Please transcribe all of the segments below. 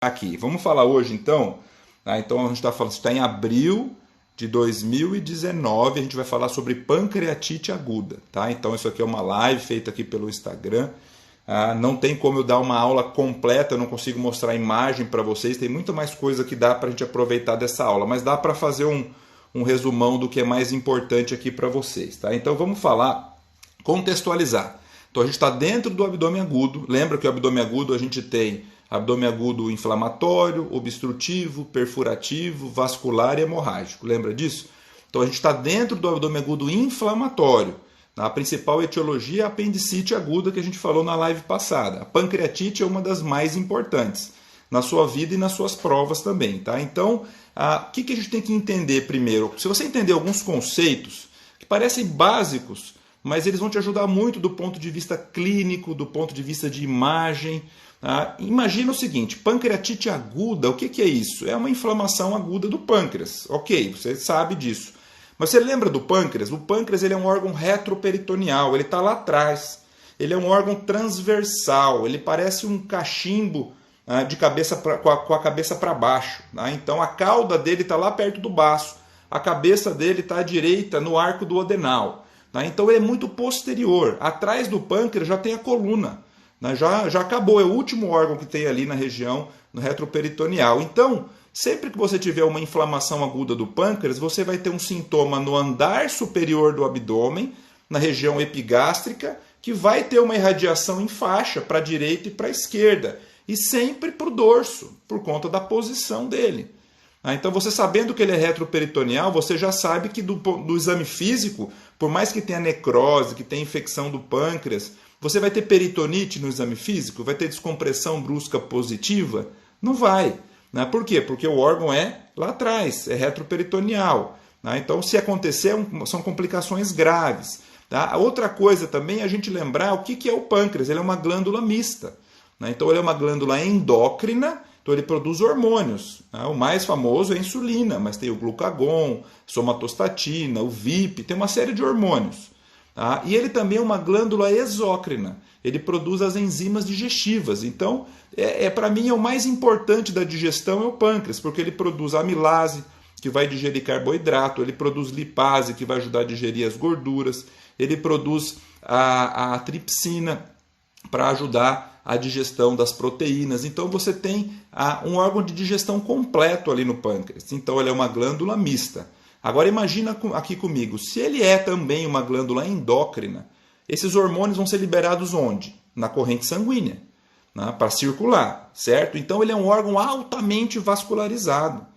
Aqui, vamos falar hoje então, então a gente está falando, está em abril de 2019, a gente vai falar sobre pancreatite aguda, tá? Então isso aqui é uma live feita aqui pelo Instagram, não tem como eu dar uma aula completa, eu não consigo mostrar a imagem para vocês, tem muita mais coisa que dá para a gente aproveitar dessa aula, mas dá para fazer um resumão do que é mais importante aqui para vocês, tá? Então vamos falar, contextualizar. Então a gente está dentro do abdômen agudo, lembra que o abdômen agudo a gente tem abdômen agudo inflamatório, obstrutivo, perfurativo, vascular e hemorrágico. Lembra disso? Então a gente está dentro do abdômen agudo inflamatório. A principal etiologia é a apendicite aguda que a gente falou na live passada. A pancreatite é uma das mais importantes na sua vida e nas suas provas também. Tá? Então, o que a gente tem que entender primeiro? Se você entender alguns conceitos que parecem básicos, mas eles vão te ajudar muito do ponto de vista clínico, do ponto de vista de imagem. Imagina o seguinte, pancreatite aguda, o que é isso? É uma inflamação aguda do pâncreas. Ok, você sabe disso. Mas você lembra do pâncreas? O pâncreas ele é um órgão retroperitoneal, ele está lá atrás. Ele é um órgão transversal, ele parece um cachimbo de cabeça com a cabeça para baixo. Então a cauda dele está lá perto do baço, a cabeça dele está à direita no arco do adenal. Então ele é muito posterior. Atrás do pâncreas já tem a coluna. Já acabou, é o último órgão que tem ali na região no retroperitoneal. Então, sempre que você tiver uma inflamação aguda do pâncreas, você vai ter um sintoma no andar superior do abdômen, na região epigástrica, que vai ter uma irradiação em faixa para a direita e para a esquerda. E sempre para o dorso, por conta da posição dele. Então, você sabendo que ele é retroperitoneal, você já sabe que do exame físico, por mais que tenha necrose, que tenha infecção do pâncreas, você vai ter peritonite no exame físico? Vai ter descompressão brusca positiva? Não vai. Por quê? Porque o órgão é lá atrás, é retroperitoneal. Então, se acontecer, são complicações graves. A outra coisa também é a gente lembrar o que é o pâncreas. Ele é uma glândula mista. Então, ele é uma glândula endócrina. Então ele produz hormônios. O mais famoso é a insulina, mas tem o glucagon, somatostatina, o VIP, tem uma série de hormônios. E ele também é uma glândula exócrina. Ele produz as enzimas digestivas. Então, para mim, é o mais importante da digestão é o pâncreas, porque ele produz a amilase, que vai digerir carboidrato, ele produz lipase, que vai ajudar a digerir as gorduras, ele produz a tripsina, para ajudar a digestão das proteínas. Então você tem um órgão de digestão completo ali no pâncreas. Então ele é uma glândula mista. Agora imagina aqui comigo, se ele é também uma glândula endócrina, esses hormônios vão ser liberados onde? Na corrente sanguínea, para circular, certo? Então ele é um órgão altamente vascularizado.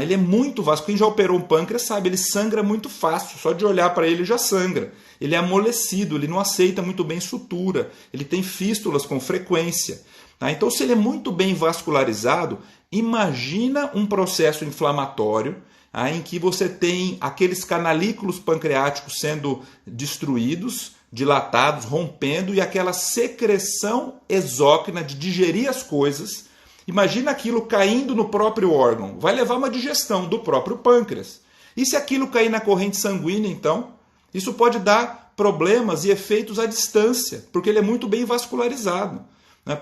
Ele é muito vascular. Quem já operou um pâncreas sabe, ele sangra muito fácil. Só de olhar para ele já sangra. Ele é amolecido, ele não aceita muito bem sutura. Ele tem fístulas com frequência. Então, se ele é muito bem vascularizado, imagina um processo inflamatório em que você tem aqueles canalículos pancreáticos sendo destruídos, dilatados, rompendo, e aquela secreção exócrina de digerir as coisas. Imagina aquilo caindo no próprio órgão. Vai levar uma digestão do próprio pâncreas. E se aquilo cair na corrente sanguínea, então? Isso pode dar problemas e efeitos à distância, porque ele é muito bem vascularizado.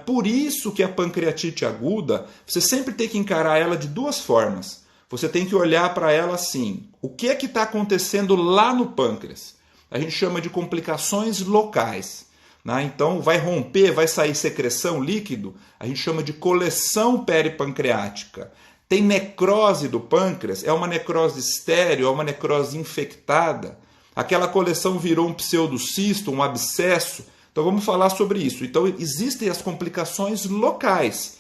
Por isso que a pancreatite aguda, você sempre tem que encarar ela de duas formas. Você tem que olhar para ela assim, o que é que está acontecendo lá no pâncreas? A gente chama de complicações locais. Então vai romper, vai sair secreção, líquido, a gente chama de coleção peripancreática. Tem necrose do pâncreas, é uma necrose estéril, é uma necrose infectada. Aquela coleção virou um pseudocisto, um abscesso. Então vamos falar sobre isso. Então existem as complicações locais,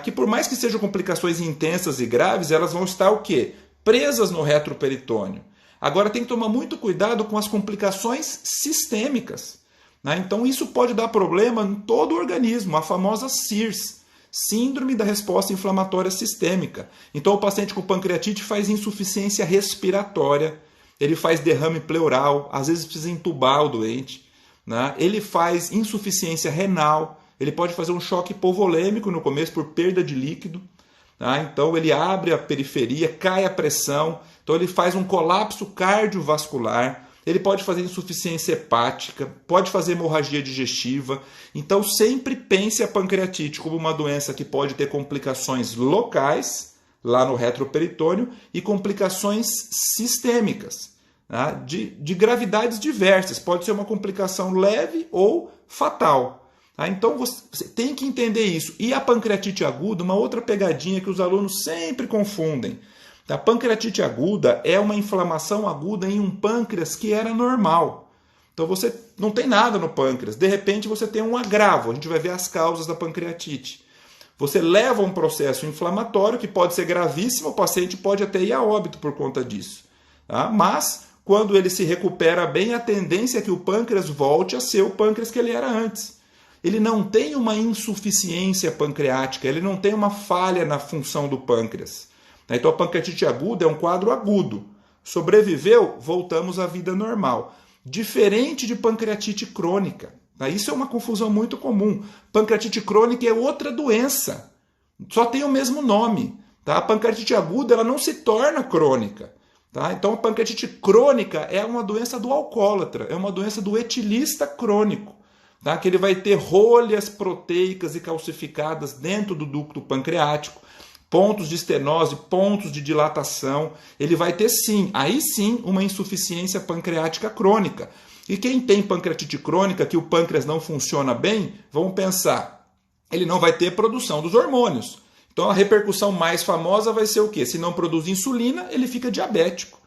que por mais que sejam complicações intensas e graves, elas vão estar o quê? Presas no retroperitônio. Agora tem que tomar muito cuidado com as complicações sistêmicas. Então isso pode dar problema em todo o organismo, a famosa SIRS, Síndrome da Resposta Inflamatória Sistêmica. Então o paciente com pancreatite faz insuficiência respiratória, ele faz derrame pleural, às vezes precisa entubar o doente, ele faz insuficiência renal, ele pode fazer um choque hipovolêmico no começo por perda de líquido, então ele abre a periferia, cai a pressão, então ele faz um colapso cardiovascular. ele pode fazer insuficiência hepática, pode fazer hemorragia digestiva. Então sempre pense a pancreatite como uma doença que pode ter complicações locais, lá no retroperitônio, e complicações sistêmicas, tá? De gravidades diversas. Pode ser uma complicação leve ou fatal. Tá? Então você tem que entender isso. E a pancreatite aguda, uma outra pegadinha que os alunos sempre confundem. A pancreatite aguda é uma inflamação aguda em um pâncreas que era normal. Então você não tem nada no pâncreas. De repente você tem um agravo. A gente vai ver as causas da pancreatite. Você leva um processo inflamatório que pode ser gravíssimo, o paciente pode até ir a óbito por conta disso. Tá? Mas, quando ele se recupera bem, a tendência é que o pâncreas volte a ser o pâncreas que ele era antes. Ele não tem uma insuficiência pancreática, ele não tem uma falha na função do pâncreas. Então a pancreatite aguda é um quadro agudo. Sobreviveu, voltamos à vida normal. Diferente de pancreatite crônica. Isso é uma confusão muito comum. Pancreatite crônica é outra doença. Só tem o mesmo nome. Tá? A pancreatite aguda ela não se torna crônica. Tá? Então a pancreatite crônica é uma doença do alcoólatra, é uma doença do etilista crônico. Tá? Que ele vai ter rolhas proteicas e calcificadas dentro do ducto pancreático, pontos de estenose, pontos de dilatação. Ele vai ter sim, aí sim, uma insuficiência pancreática crônica. E quem tem pancreatite crônica, que o pâncreas não funciona bem, vamos pensar, ele não vai ter produção dos hormônios. Então a repercussão mais famosa vai ser o quê? Se não produz insulina, ele fica diabético.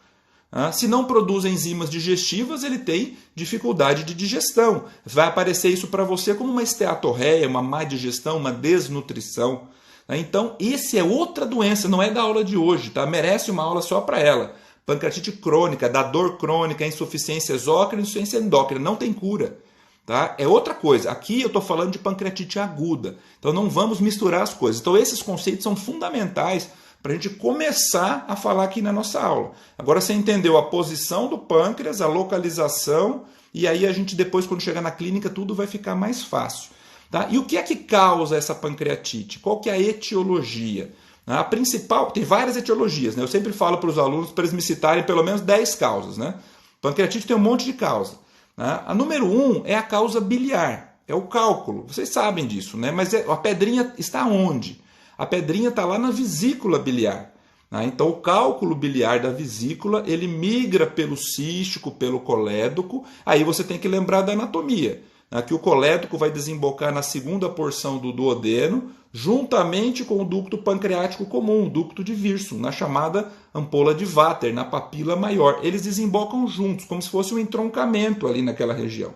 Se não produz enzimas digestivas, ele tem dificuldade de digestão. Vai aparecer isso para você como uma esteatorreia, uma má digestão, uma desnutrição. Então, esse é outra doença, não é da aula de hoje, tá? Merece uma aula só para ela. Pancreatite crônica, da dor crônica, insuficiência exócrina, insuficiência endócrina, não tem cura. Tá? É outra coisa. Aqui eu estou falando de pancreatite aguda. Então não vamos misturar as coisas. Então esses conceitos são fundamentais para a gente começar a falar aqui na nossa aula. Agora você entendeu a posição do pâncreas, a localização, e aí a gente depois, quando chegar na clínica, tudo vai ficar mais fácil. Tá? E o que é que causa essa pancreatite? Qual que é a etiologia? A principal, tem várias etiologias, né? Eu sempre falo para os alunos para eles me citarem pelo menos 10 causas. Né? Pancreatite tem um monte de causa. Né? A número 1 é a causa biliar, é o cálculo. Vocês sabem disso, né? Mas a pedrinha está onde? A pedrinha está lá na vesícula biliar. Né? Então o cálculo biliar da vesícula ele migra pelo cístico, pelo colédoco. Aí você tem que lembrar da anatomia. Que o colédoco vai desembocar na segunda porção do duodeno, juntamente com o ducto pancreático comum, o ducto de Wirsum, na chamada ampola de Vater, na papila maior. Eles desembocam juntos, como se fosse um entroncamento ali naquela região.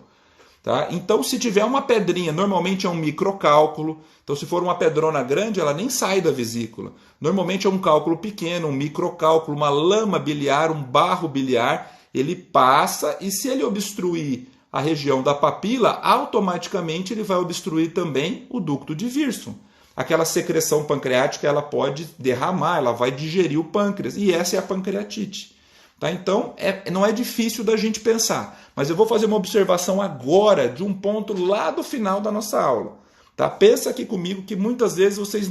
Tá? Então, se tiver uma pedrinha, normalmente é um microcálculo. Então, se for uma pedrona grande, ela nem sai da vesícula. Normalmente é um cálculo pequeno, um microcálculo, uma lama biliar, um barro biliar. Ele passa e se ele obstruir a região da papila, automaticamente ele vai obstruir também o ducto de Wirsum. Aquela secreção pancreática ela pode derramar, ela vai digerir o pâncreas, e essa é a pancreatite. Tá? Então, não é difícil da gente pensar, mas eu vou fazer uma observação agora de um ponto lá do final da nossa aula. Tá? Pensa aqui comigo que muitas vezes vocês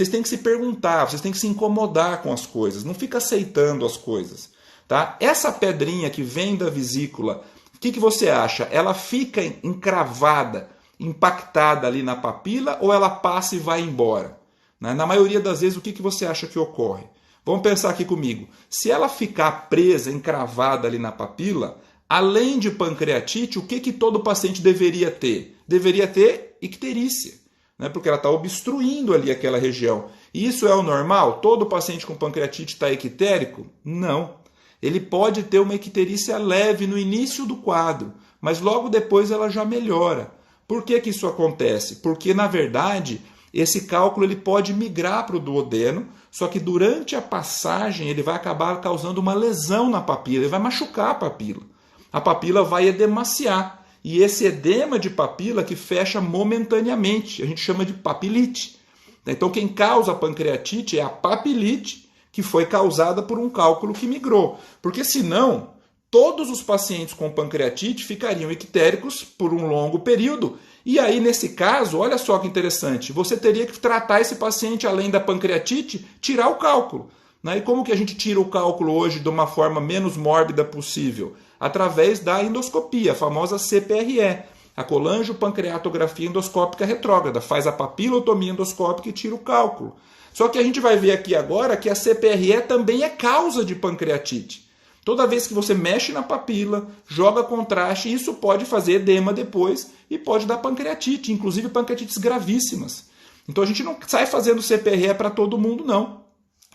têm que se perguntar, vocês têm que se incomodar com as coisas, não fica aceitando as coisas. Tá? Essa pedrinha que vem da vesícula, o que você acha? Ela fica encravada, impactada ali na papila ou ela passa e vai embora? Na maioria das vezes, o que você acha que ocorre? Vamos pensar aqui comigo. Se ela ficar presa, encravada ali na papila, além de pancreatite, o que todo paciente deveria ter? Deveria ter icterícia, né? Porque ela está obstruindo ali aquela região. E isso é o normal? Todo paciente com pancreatite está ictérico? Não. Ele pode ter uma icterícia leve no início do quadro, mas logo depois ela já melhora. Por que isso acontece? Porque, na verdade, esse cálculo ele pode migrar para o duodeno, só que durante a passagem ele vai acabar causando uma lesão na papila, ele vai machucar a papila. A papila vai edemaciar, e esse edema de papila que fecha momentaneamente, a gente chama de papilite. Então, quem causa a pancreatite é a papilite, que foi causada por um cálculo que migrou. Porque senão, todos os pacientes com pancreatite ficariam ictéricos por um longo período. E aí, nesse caso, olha só que interessante, você teria que tratar esse paciente, além da pancreatite, tirar o cálculo. E como que a gente tira o cálculo hoje de uma forma menos mórbida possível? através da endoscopia, a famosa CPRE, a colangiopancreatografia endoscópica retrógrada. Faz a papilotomia endoscópica e tira o cálculo. Só que a gente vai ver aqui agora que a CPRE também é causa de pancreatite. Toda vez que você mexe na papila, joga contraste, isso pode fazer edema depois e pode dar pancreatite, inclusive pancreatites gravíssimas. Então a gente não sai fazendo CPRE para todo mundo, não.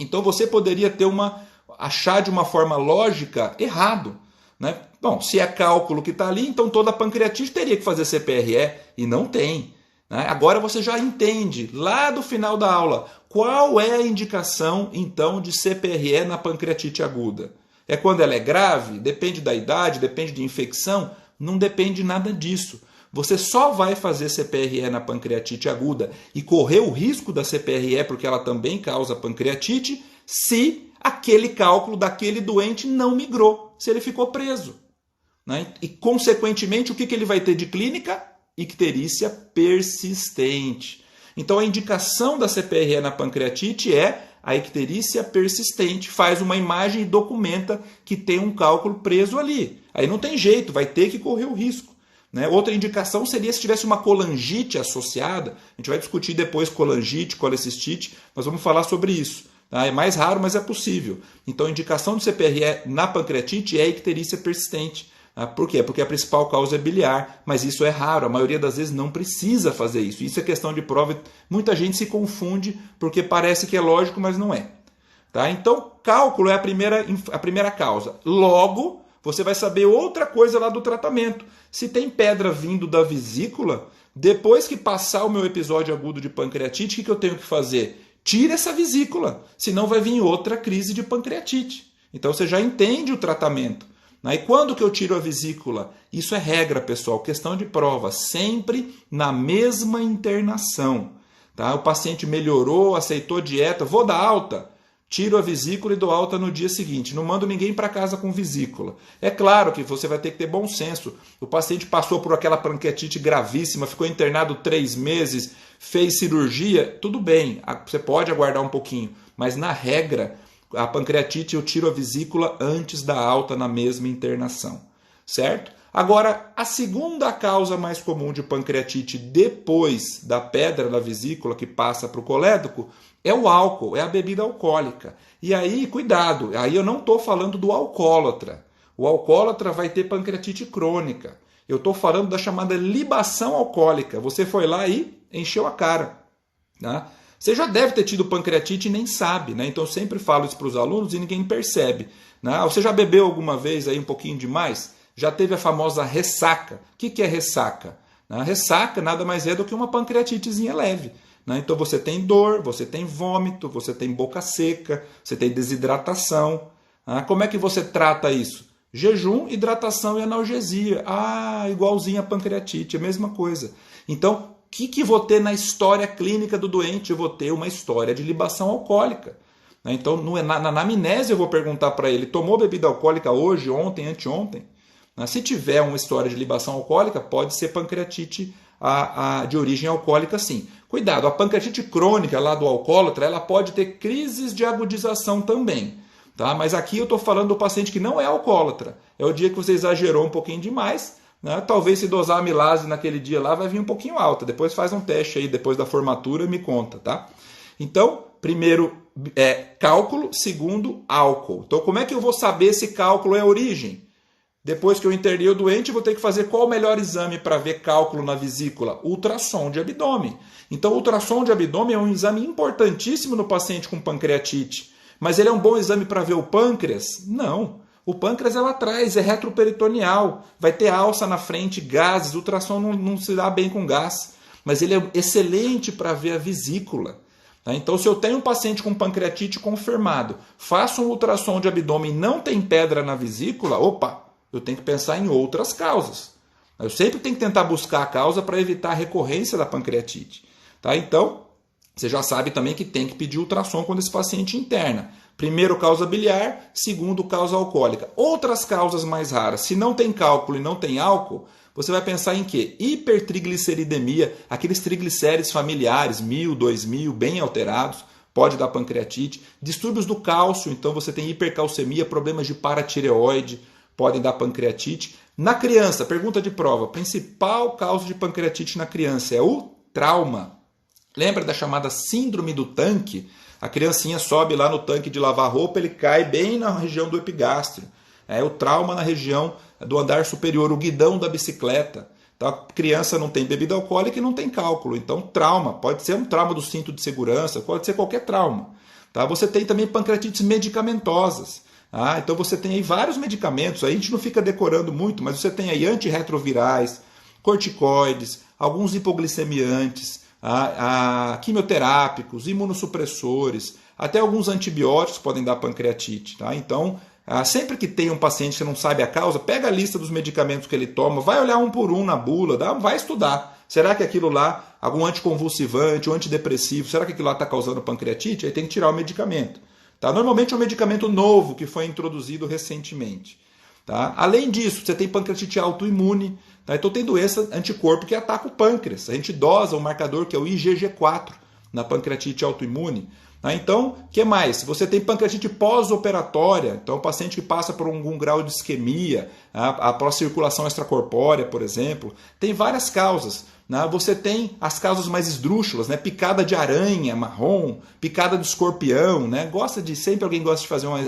Então você poderia ter achar de uma forma lógica errado, né? Bom, se é cálculo que está ali, então toda pancreatite teria que fazer CPRE e não tem. Né? Agora você já entende, lá do final da aula, qual é a indicação então de CPRE na pancreatite aguda. É quando ela é grave? Depende da idade, depende de infecção? Não depende nada disso. Você só vai fazer CPRE na pancreatite aguda e correr o risco da CPRE, porque ela também causa pancreatite, se aquele cálculo daquele doente não migrou, se ele ficou preso. Né? E, consequentemente, o que ele vai ter de clínica? Icterícia persistente. Então, a indicação da CPRE na pancreatite é a icterícia persistente. Faz uma imagem e documenta que tem um cálculo preso ali. Aí não tem jeito, vai ter que correr o risco. Né? Outra indicação seria se tivesse uma colangite associada. A gente vai discutir depois colangite, colecistite, mas vamos falar sobre isso. Tá? É mais raro, mas é possível. Então, a indicação do CPRE na pancreatite é a icterícia persistente. Por quê? Porque a principal causa é biliar, mas isso é raro, a maioria das vezes não precisa fazer isso. Isso é questão de prova, muita gente se confunde porque parece que é lógico, mas não é. Tá? Então, cálculo é a primeira causa. Logo, você vai saber outra coisa lá do tratamento. Se tem pedra vindo da vesícula, depois que passar o meu episódio agudo de pancreatite, o que eu tenho que fazer? Tira essa vesícula, senão vai vir outra crise de pancreatite. Então, você já entende o tratamento. E quando que eu tiro a vesícula? Isso é regra, pessoal, questão de prova, sempre na mesma internação. Tá? O paciente melhorou, aceitou dieta, vou dar alta, tiro a vesícula e dou alta no dia seguinte. Não mando ninguém para casa com vesícula. É claro que você vai ter que ter bom senso. O paciente passou por aquela pancreatite gravíssima, ficou internado 3 meses, fez cirurgia, tudo bem, você pode aguardar um pouquinho, mas na regra, a pancreatite eu tiro a vesícula antes da alta na mesma internação, certo? Agora, a segunda causa mais comum de pancreatite depois da pedra da vesícula que passa para o colédoco é o álcool, é a bebida alcoólica. E aí, cuidado, aí eu não estou falando do alcoólatra. O alcoólatra vai ter pancreatite crônica. Eu estou falando da chamada libação alcoólica. Você foi lá e encheu a cara, tá? Você já deve ter tido pancreatite e nem sabe, né? Então eu sempre falo isso para os alunos e ninguém percebe. Né? Você já bebeu alguma vez aí um pouquinho demais? Já teve a famosa ressaca. O que é ressaca? A ressaca nada mais é do que uma pancreatitezinha leve. Né? Então você tem dor, você tem vômito, você tem boca seca, você tem desidratação. Como é que você trata isso? Jejum, hidratação e analgesia. Igualzinho a pancreatite, a mesma coisa. Então, o que vou ter na história clínica do doente? Eu vou ter uma história de libação alcoólica. Então, na anamnese eu vou perguntar para ele, tomou bebida alcoólica hoje, ontem, anteontem? Se tiver uma história de libação alcoólica, pode ser pancreatite de origem alcoólica, sim. Cuidado, a pancreatite crônica lá do alcoólatra, ela pode ter crises de agudização também. Tá? Mas aqui eu estou falando do paciente que não é alcoólatra. É o dia que você exagerou um pouquinho demais. Né? Talvez se dosar a amilase naquele dia lá vai vir um pouquinho alta. Depois faz um teste aí, depois da formatura, me conta. Tá? Então, primeiro cálculo, segundo álcool. Então, como é que eu vou saber se cálculo é a origem? Depois que eu internei o doente, eu vou ter que fazer qual o melhor exame para ver cálculo na vesícula? Ultrassom de abdômen. Então, o ultrassom de abdômen é um exame importantíssimo no paciente com pancreatite. Mas ele é um bom exame para ver o pâncreas? Não. O pâncreas é lá atrás, é retroperitoneal, vai ter alça na frente, gases, o ultrassom não se dá bem com gás, mas ele é excelente para ver a vesícula. Tá? Então, se eu tenho um paciente com pancreatite confirmado, faço um ultrassom de abdômen e não tem pedra na vesícula, eu tenho que pensar em outras causas. Eu sempre tenho que tentar buscar a causa para evitar a recorrência da pancreatite. Tá? Então, você já sabe também que tem que pedir ultrassom quando esse paciente interna. Primeiro, causa biliar. Segundo, causa alcoólica. Outras causas mais raras. Se não tem cálculo e não tem álcool, você vai pensar em quê? Hipertrigliceridemia, aqueles triglicérides familiares, 1000, 2000, bem alterados, pode dar pancreatite. Distúrbios do cálcio, então você tem hipercalcemia, problemas de paratireoide, podem dar pancreatite. Na criança, pergunta de prova, principal causa de pancreatite na criança é o trauma. Lembra da chamada síndrome do tanque? A criancinha sobe lá no tanque de lavar roupa, ele cai bem na região do epigástrio. É o trauma na região do andar superior, o guidão da bicicleta. Então, a criança não tem bebida alcoólica e não tem cálculo. Então, trauma. Pode ser um trauma do cinto de segurança, pode ser qualquer trauma. Tá? Você tem também pancreatites medicamentosas. Então, você tem aí vários medicamentos. Aí a gente não fica decorando muito, mas você tem aí antirretrovirais, corticoides, alguns hipoglicemiantes, quimioterápicos, imunossupressores, até alguns antibióticos podem dar pancreatite. Tá? Então, sempre que tem um paciente que você não sabe a causa, pega a lista dos medicamentos que ele toma, vai olhar um por um na bula, vai estudar. Será que aquilo lá, algum anticonvulsivante, um antidepressivo, será que aquilo lá está causando pancreatite? Aí tem que tirar o medicamento. Tá? Normalmente é um medicamento novo que foi introduzido recentemente. Tá? Além disso, você tem pancreatite autoimune. Tá? Então tem doença anticorpo que ataca o pâncreas. A gente dosa um marcador que é o IgG4 na pancreatite autoimune. Então, o que mais? Você tem pancreatite pós-operatória, então o paciente que passa por algum grau de isquemia, a pró-circulação extracorpórea, por exemplo, tem várias causas. Você tem as causas mais esdrúxulas, picada de aranha marrom, picada de escorpião, sempre alguém gosta de fazer uma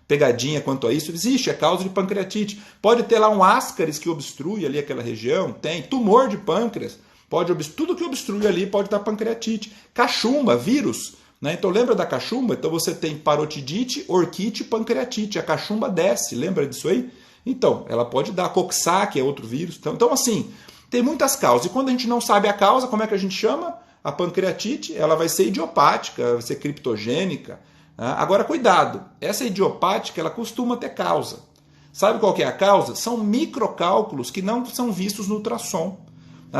pegadinha quanto a isso. Existe a causa de pancreatite. Pode ter lá um ascaris que obstrui ali aquela região, tem tumor de pâncreas, tudo que obstrui ali pode dar pancreatite. Cachumba, vírus. Então lembra da cachumba? Então você tem parotidite, orquite e pancreatite. A cachumba desce, lembra disso aí? Então, ela pode dar coxsackie, é outro vírus. Então assim, tem muitas causas. E quando a gente não sabe a causa, como é que a gente chama? A pancreatite, ela vai ser idiopática, vai ser criptogênica. Agora, cuidado, essa idiopática, ela costuma ter causa. Sabe qual que é a causa? São microcálculos que não são vistos no ultrassom.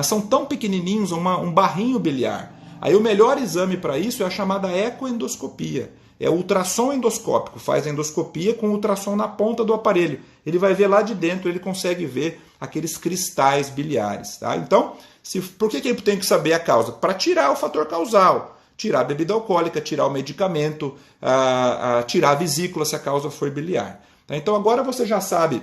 São tão pequenininhos, um barrinho biliar. Aí o melhor exame para isso é a chamada ecoendoscopia. É o ultrassom endoscópico, faz a endoscopia com o ultrassom na ponta do aparelho. Ele vai ver lá de dentro, ele consegue ver aqueles cristais biliares. Tá? Então, por que eu tenho que saber a causa? Para tirar o fator causal. Tirar a bebida alcoólica, tirar o medicamento, tirar a vesícula se a causa for biliar. Tá? Então agora você já sabe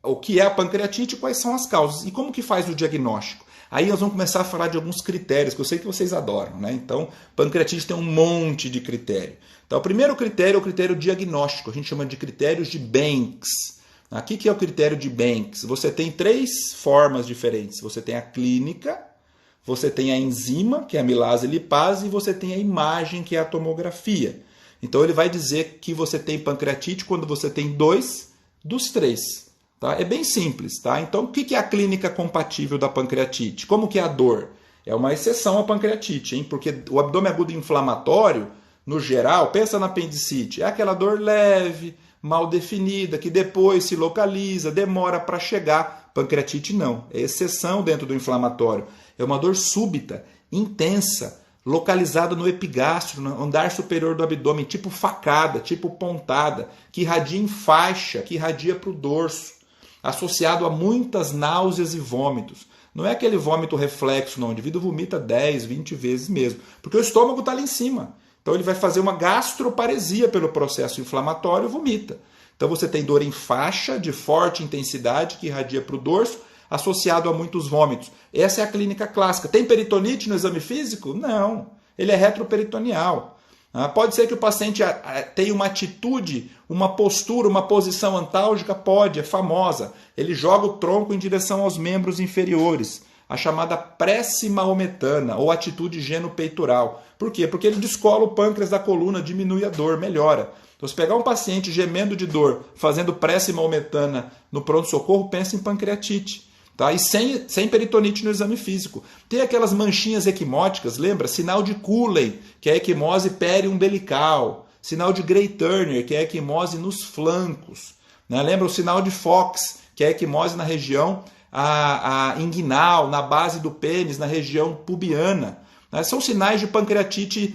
o que é a pancreatite e quais são as causas. E como que faz o diagnóstico? Aí nós vamos começar a falar de alguns critérios, que eu sei que vocês adoram. Então, pancreatite tem um monte de critério. Então, o primeiro critério é o critério diagnóstico. A gente chama de critérios de Banks. O que é o critério de Banks? Você tem 3 formas diferentes. Você tem a clínica, você tem a enzima, que é a amilase lipase, e você tem a imagem, que é a tomografia. Então, ele vai dizer que você tem pancreatite quando você tem 2 dos 3. Tá? É bem simples. Tá? Então, o que é a clínica compatível da pancreatite? Como que é a dor? É uma exceção à pancreatite, hein? Porque o abdômen agudo inflamatório, no geral, pensa na apendicite, é aquela dor leve, mal definida, que depois se localiza, demora para chegar. Pancreatite não, é exceção dentro do inflamatório. É uma dor súbita, intensa, localizada no epigástrio, no andar superior do abdômen, tipo facada, tipo pontada, que irradia em faixa, que irradia para o dorso, associado a muitas náuseas e vômitos. Não é aquele vômito reflexo, não. O indivíduo vomita 10, 20 vezes mesmo, porque o estômago está lá em cima. Então ele vai fazer uma gastroparesia pelo processo inflamatório e vomita. Então você tem dor em faixa, de forte intensidade, que irradia para o dorso, associado a muitos vômitos. Essa é a clínica clássica. Tem peritonite no exame físico? Não. Ele é retroperitoneal. Pode ser que o paciente tenha uma atitude, uma postura, uma posição antálgica? Pode, é famosa. Ele joga o tronco em direção aos membros inferiores. A chamada prece maometana, ou atitude genopeitoral. Por quê? Porque ele descola o pâncreas da coluna, diminui a dor, melhora. Então, se pegar um paciente gemendo de dor, fazendo prece maometana no pronto-socorro, pensa em pancreatite. Tá? E sem peritonite no exame físico. Tem aquelas manchinhas equimóticas, lembra? Sinal de Cullen, que é a equimose periumbilical. Sinal de Gray-Turner, que é a equimose nos flancos. Lembra o sinal de Fox, que é a equimose na região inguinal, na base do pênis, na região pubiana. São sinais de pancreatite,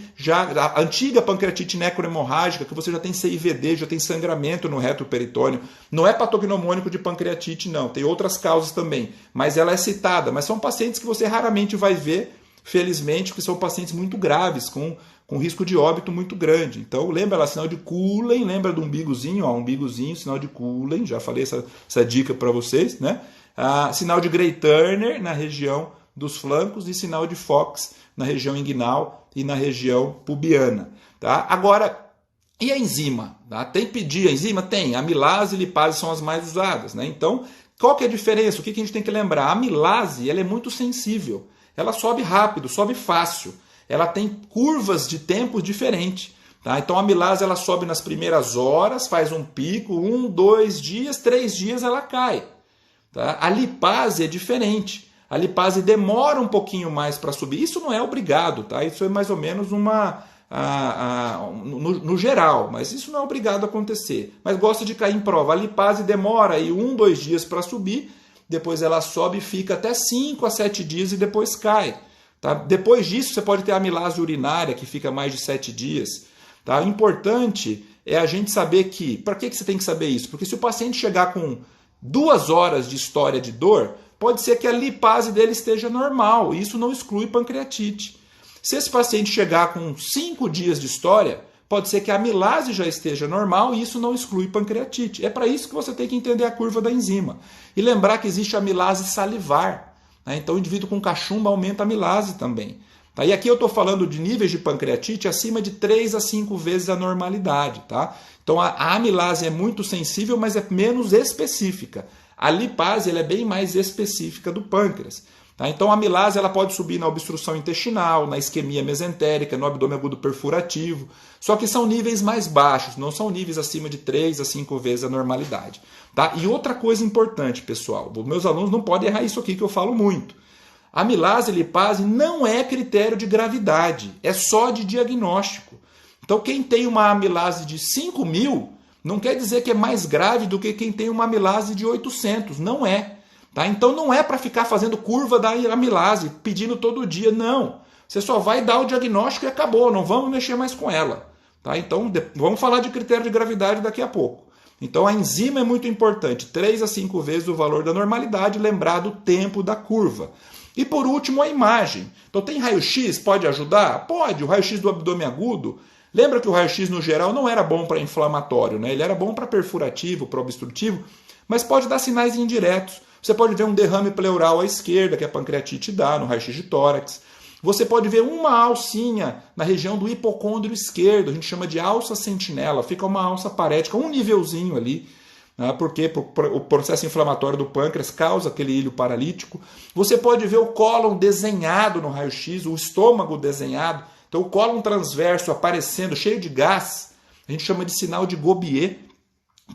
a antiga pancreatite necrohemorrágica, que você já tem CIVD, já tem sangramento no retroperitônio. Não é patognomônico de pancreatite, não. Tem outras causas também, mas ela é citada. Mas são pacientes que você raramente vai ver felizmente, que são pacientes muito graves, com risco de óbito muito grande. Então, lembra lá, sinal de Cullen, lembra do umbigozinho, ó, umbigozinho, sinal de Cullen, já falei essa dica para vocês, né? Sinal de Gray Turner na região dos flancos e sinal de Fox na região inguinal e na região pubiana. Tá? Agora, e a enzima? Tá? Tem que pedir a enzima? Tem. Amilase e lipase são as mais usadas. Né? Então, qual que é a diferença? O que a gente tem que lembrar? A amilase ela é muito sensível. Ela sobe rápido, sobe fácil. Ela tem curvas de tempo diferentes. Tá? Então, a amilase ela sobe nas primeiras horas, faz um pico, 1, 2 dias, 3 dias ela cai. Tá? A lipase é diferente. A lipase demora um pouquinho mais para subir. Isso não é obrigado, tá? Isso é mais ou menos no geral, mas isso não é obrigado a acontecer. Mas gosta de cair em prova. A lipase demora aí 1, 2 dias para subir, depois ela sobe e fica até 5 a 7 dias e depois cai. Tá? Depois disso, você pode ter a amilase urinária, que fica mais de 7 dias. Tá? O importante é a gente saber que... Para que você tem que saber isso? Porque se o paciente chegar com 2 horas de história de dor, pode ser que a lipase dele esteja normal, e isso não exclui pancreatite. Se esse paciente chegar com 5 dias de história, pode ser que a amilase já esteja normal e isso não exclui pancreatite. É para isso que você tem que entender a curva da enzima. E lembrar que existe a amilase salivar. Né? Então o indivíduo com cachumba aumenta a amilase também. Tá? E aqui eu estou falando de níveis de pancreatite acima de 3 a 5 vezes a normalidade. Tá? Então a amilase é muito sensível, mas é menos específica. A lipase ela é bem mais específica do pâncreas. Tá? Então a amilase ela pode subir na obstrução intestinal, na isquemia mesentérica, no abdômen agudo perfurativo. Só que são níveis mais baixos, não são níveis acima de 3 a 5 vezes a normalidade. Tá? E outra coisa importante, pessoal, meus alunos não podem errar isso aqui que eu falo muito. Amilase e lipase não é critério de gravidade, é só de diagnóstico. Então quem tem uma amilase de 5.000 não quer dizer que é mais grave do que quem tem uma amilase de 800, não é. Tá? Então não é para ficar fazendo curva da amilase, pedindo todo dia, não. Você só vai dar o diagnóstico e acabou, não vamos mexer mais com ela. Tá? Então vamos falar de critério de gravidade daqui a pouco. Então a enzima é muito importante, 3 a 5 vezes o valor da normalidade, lembrar do tempo da curva. E por último a imagem. Então tem raio-x, pode ajudar? Pode, o raio-x do abdômen agudo. Lembra que o raio-x no geral não era bom para inflamatório, né? Ele era bom para perfurativo, para obstrutivo, mas pode dar sinais indiretos. Você pode ver um derrame pleural à esquerda, que a pancreatite dá, no raio-x de tórax. Você pode ver uma alcinha na região do hipocôndrio esquerdo, a gente chama de alça sentinela, fica uma alça parética, um nívelzinho ali, né, porque o processo inflamatório do pâncreas causa aquele ilho paralítico. Você pode ver o cólon desenhado no raio-x, o estômago desenhado, então o cólon transverso aparecendo, cheio de gás, a gente chama de sinal de Gobier.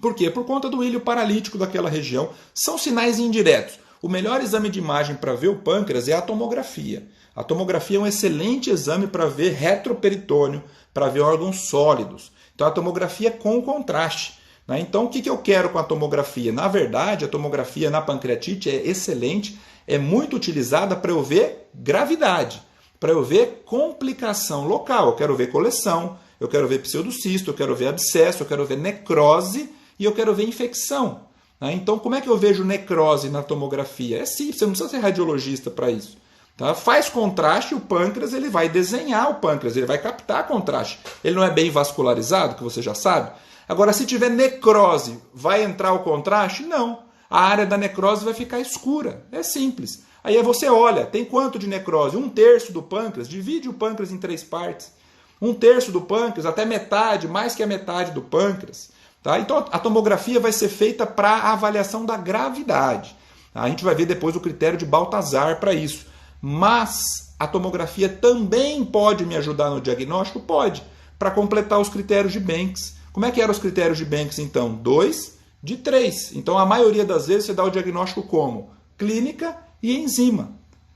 Por quê? Por conta do ilho paralítico daquela região. São sinais indiretos. O melhor exame de imagem para ver o pâncreas é a tomografia. A tomografia é um excelente exame para ver retroperitônio, para ver órgãos sólidos. Então a tomografia com contraste. Né? Então o que eu quero com a tomografia? Na verdade, a tomografia na pancreatite é excelente, é muito utilizada para eu ver gravidade, para eu ver complicação local. Eu quero ver coleção, eu quero ver pseudocisto, eu quero ver abscesso, eu quero ver necrose e eu quero ver infecção. Né? Então, como é que eu vejo necrose na tomografia? É simples, você não precisa ser radiologista para isso. Tá? Faz contraste, o pâncreas ele vai desenhar o pâncreas, ele vai captar contraste. Ele não é bem vascularizado, que você já sabe. Agora, se tiver necrose, vai entrar o contraste? Não. A área da necrose vai ficar escura. É simples. Aí você olha, tem quanto de necrose? 1/3 do pâncreas, divide o pâncreas em 3 partes. 1/3 do pâncreas, até metade, mais que a metade do pâncreas. Tá? Então a tomografia vai ser feita para a avaliação da gravidade. Tá? A gente vai ver depois o critério de Baltazar para isso. Mas a tomografia também pode me ajudar no diagnóstico? Pode, para completar os critérios de Banks. Como é que eram os critérios de Banks então? 2 de 3. Então a maioria das vezes você dá o diagnóstico como? Clínica e enzima.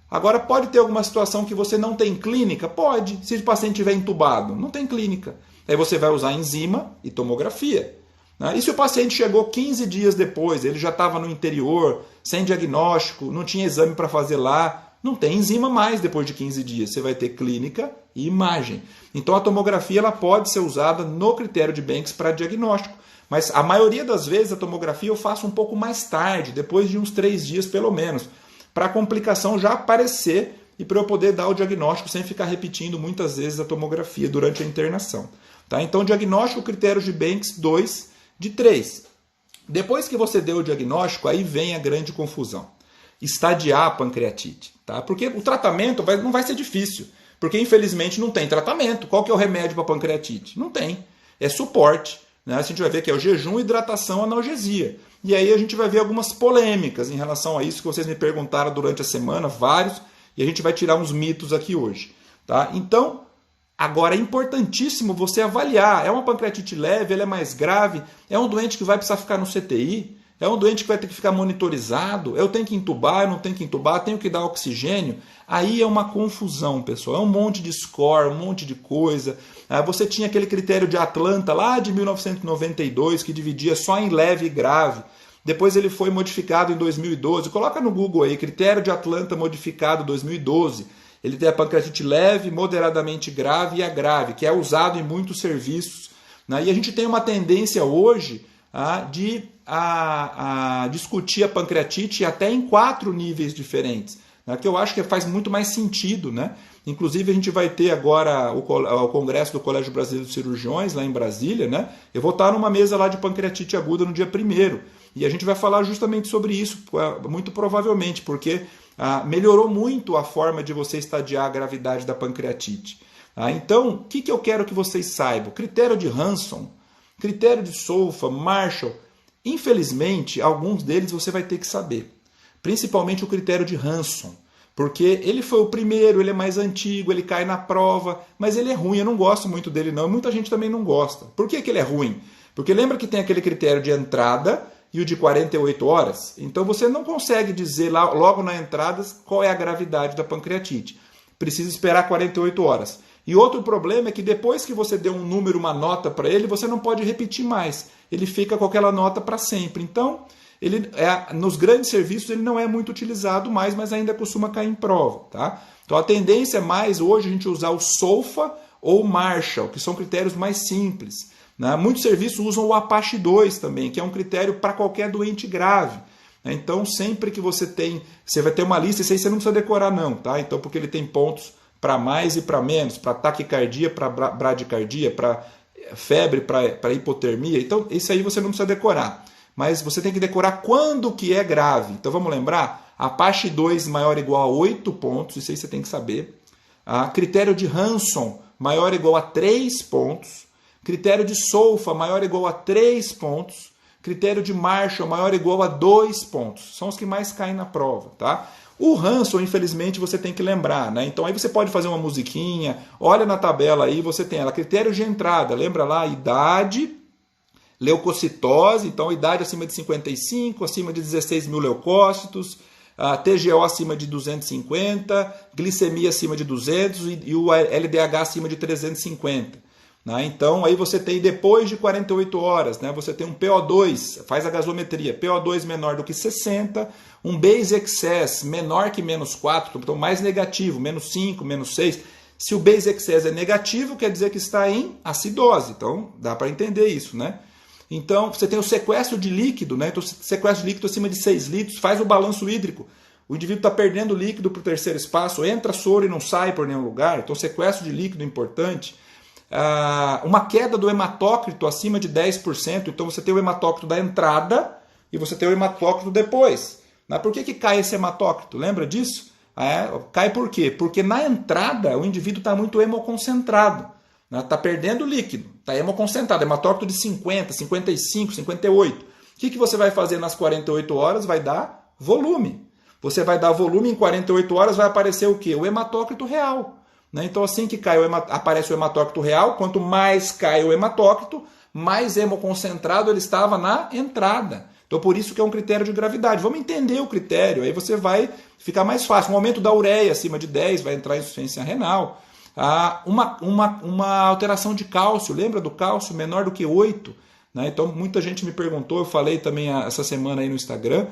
Agora pode ter alguma situação que você não tem clínica? Pode. Se o paciente estiver entubado, não tem clínica. Aí você vai usar enzima e tomografia. E se o paciente chegou 15 dias depois, ele já estava no interior, sem diagnóstico, não tinha exame para fazer lá, não tem enzima mais depois de 15 dias. Você vai ter clínica e imagem. Então a tomografia ela pode ser usada no critério de Banks para diagnóstico. Mas a maioria das vezes a tomografia eu faço um pouco mais tarde, depois de uns 3 dias pelo menos, para a complicação já aparecer e para eu poder dar o diagnóstico sem ficar repetindo muitas vezes a tomografia durante a internação. Tá? Então, diagnóstico, critério de Banks 2 de 3. Depois que você deu o diagnóstico, aí vem a grande confusão. Estadiar a pancreatite. Tá? Porque o tratamento não vai ser difícil, porque infelizmente não tem tratamento. Qual que é o remédio para pancreatite? Não tem. É suporte. Né? A gente vai ver que é o jejum, hidratação, analgesia. E aí a gente vai ver algumas polêmicas em relação a isso que vocês me perguntaram durante a semana, vários, e a gente vai tirar uns mitos aqui hoje. Tá? Então, agora é importantíssimo você avaliar. É uma pancreatite leve, ela é mais grave, é um doente que vai precisar ficar no CTI, é um doente que vai ter que ficar monitorizado, eu tenho que entubar, eu não tenho que entubar, tenho que dar oxigênio. Aí é uma confusão, pessoal. É um monte de score, um monte de coisa. Você tinha aquele critério de Atlanta lá de 1992 que dividia só em leve e grave. Depois ele foi modificado em 2012. Coloca no Google aí, critério de Atlanta modificado 2012. Ele tem a pancreatite leve, moderadamente grave e a grave, que é usado em muitos serviços. E a gente tem uma tendência hoje de discutir a pancreatite até em 4 níveis diferentes, que eu acho que faz muito mais sentido. Né? Inclusive a gente vai ter agora o congresso do Colégio Brasileiro de Cirurgiões lá em Brasília. Né? Eu vou estar numa mesa lá de pancreatite aguda no dia 1º e a gente vai falar justamente sobre isso, muito provavelmente, porque melhorou muito a forma de você estadiar a gravidade da pancreatite. Então, o que eu quero que vocês saibam? Critério de Hanson, critério de Solfa, Marshall, infelizmente, alguns deles você vai ter que saber. Principalmente o critério de Hanson, porque ele foi o primeiro, ele é mais antigo, ele cai na prova, mas ele é ruim, eu não gosto muito dele não, muita gente também não gosta. Por que ele é ruim? Porque lembra que tem aquele critério de entrada e o de 48 horas? Então você não consegue dizer lá, logo na entrada qual é a gravidade da pancreatite. Precisa esperar 48 horas. E outro problema é que depois que você deu um número, uma nota para ele, você não pode repetir mais. Ele fica com aquela nota para sempre. Então, nos grandes serviços ele não é muito utilizado mais, mas ainda costuma cair em prova. Tá? Então a tendência é mais hoje a gente usar o Solfa ou o Marshall, que são critérios mais simples. Né? Muitos serviços usam o Apache 2 também, que é um critério para qualquer doente grave. Então sempre que você vai ter uma lista, isso aí você não precisa decorar não, tá? Então, porque ele tem pontos para mais e para menos, para taquicardia, para bradicardia, para febre, para hipotermia. Então, isso aí você não precisa decorar. Mas você tem que decorar quando que é grave. Então, vamos lembrar? Apache 2 maior ou igual a 8 pontos, isso aí você tem que saber. Critério de Hanson maior ou igual a 3 pontos. Critério de Solfa maior ou igual a 3 pontos. Critério de Marshall maior ou igual a 2 pontos. São os que mais caem na prova, tá? O Hanson, infelizmente, você tem que lembrar, né? Então aí você pode fazer uma musiquinha, olha na tabela aí, você tem ela, critério de entrada, lembra lá, idade, leucocitose, então idade acima de 55, acima de 16 mil leucócitos, TGO acima de 250, glicemia acima de 200 e o LDH acima de 350. Né? Então aí você tem depois de 48 horas, né? Você tem um PO2, faz a gasometria, PO2 menor do que 60, um base excess menor que menos 4, então mais negativo, menos 5, menos 6. Se o base excess é negativo, quer dizer que está em acidose, então dá para entender isso, né? Então você tem o sequestro de líquido, né? Então sequestro de líquido acima de 6 litros, faz o balanço hídrico. O indivíduo está perdendo líquido para o terceiro espaço, entra soro e não sai por nenhum lugar, então sequestro de líquido é importante. Uma queda do hematócrito acima de 10%, então você tem o hematócrito da entrada e você tem o hematócrito depois. Por que cai esse hematócrito? Lembra disso? Cai por quê? Porque na entrada o indivíduo está muito hemoconcentrado, está perdendo líquido, está hemoconcentrado, hematócrito de 50, 55, 58. O que você vai fazer nas 48 horas? Vai dar volume. Você vai dar volume em 48 horas, vai aparecer o quê? O hematócrito real. Então assim que aparece o hematócrito real, quanto mais cai o hematócrito, mais hemoconcentrado ele estava na entrada. Então por isso que é um critério de gravidade. Vamos entender o critério, aí você vai ficar mais fácil. Um aumento da ureia acima de 10 vai entrar em insuficiência renal. Uma alteração de cálcio, lembra do cálcio menor do que 8? Então muita gente me perguntou, eu falei também essa semana aí no Instagram,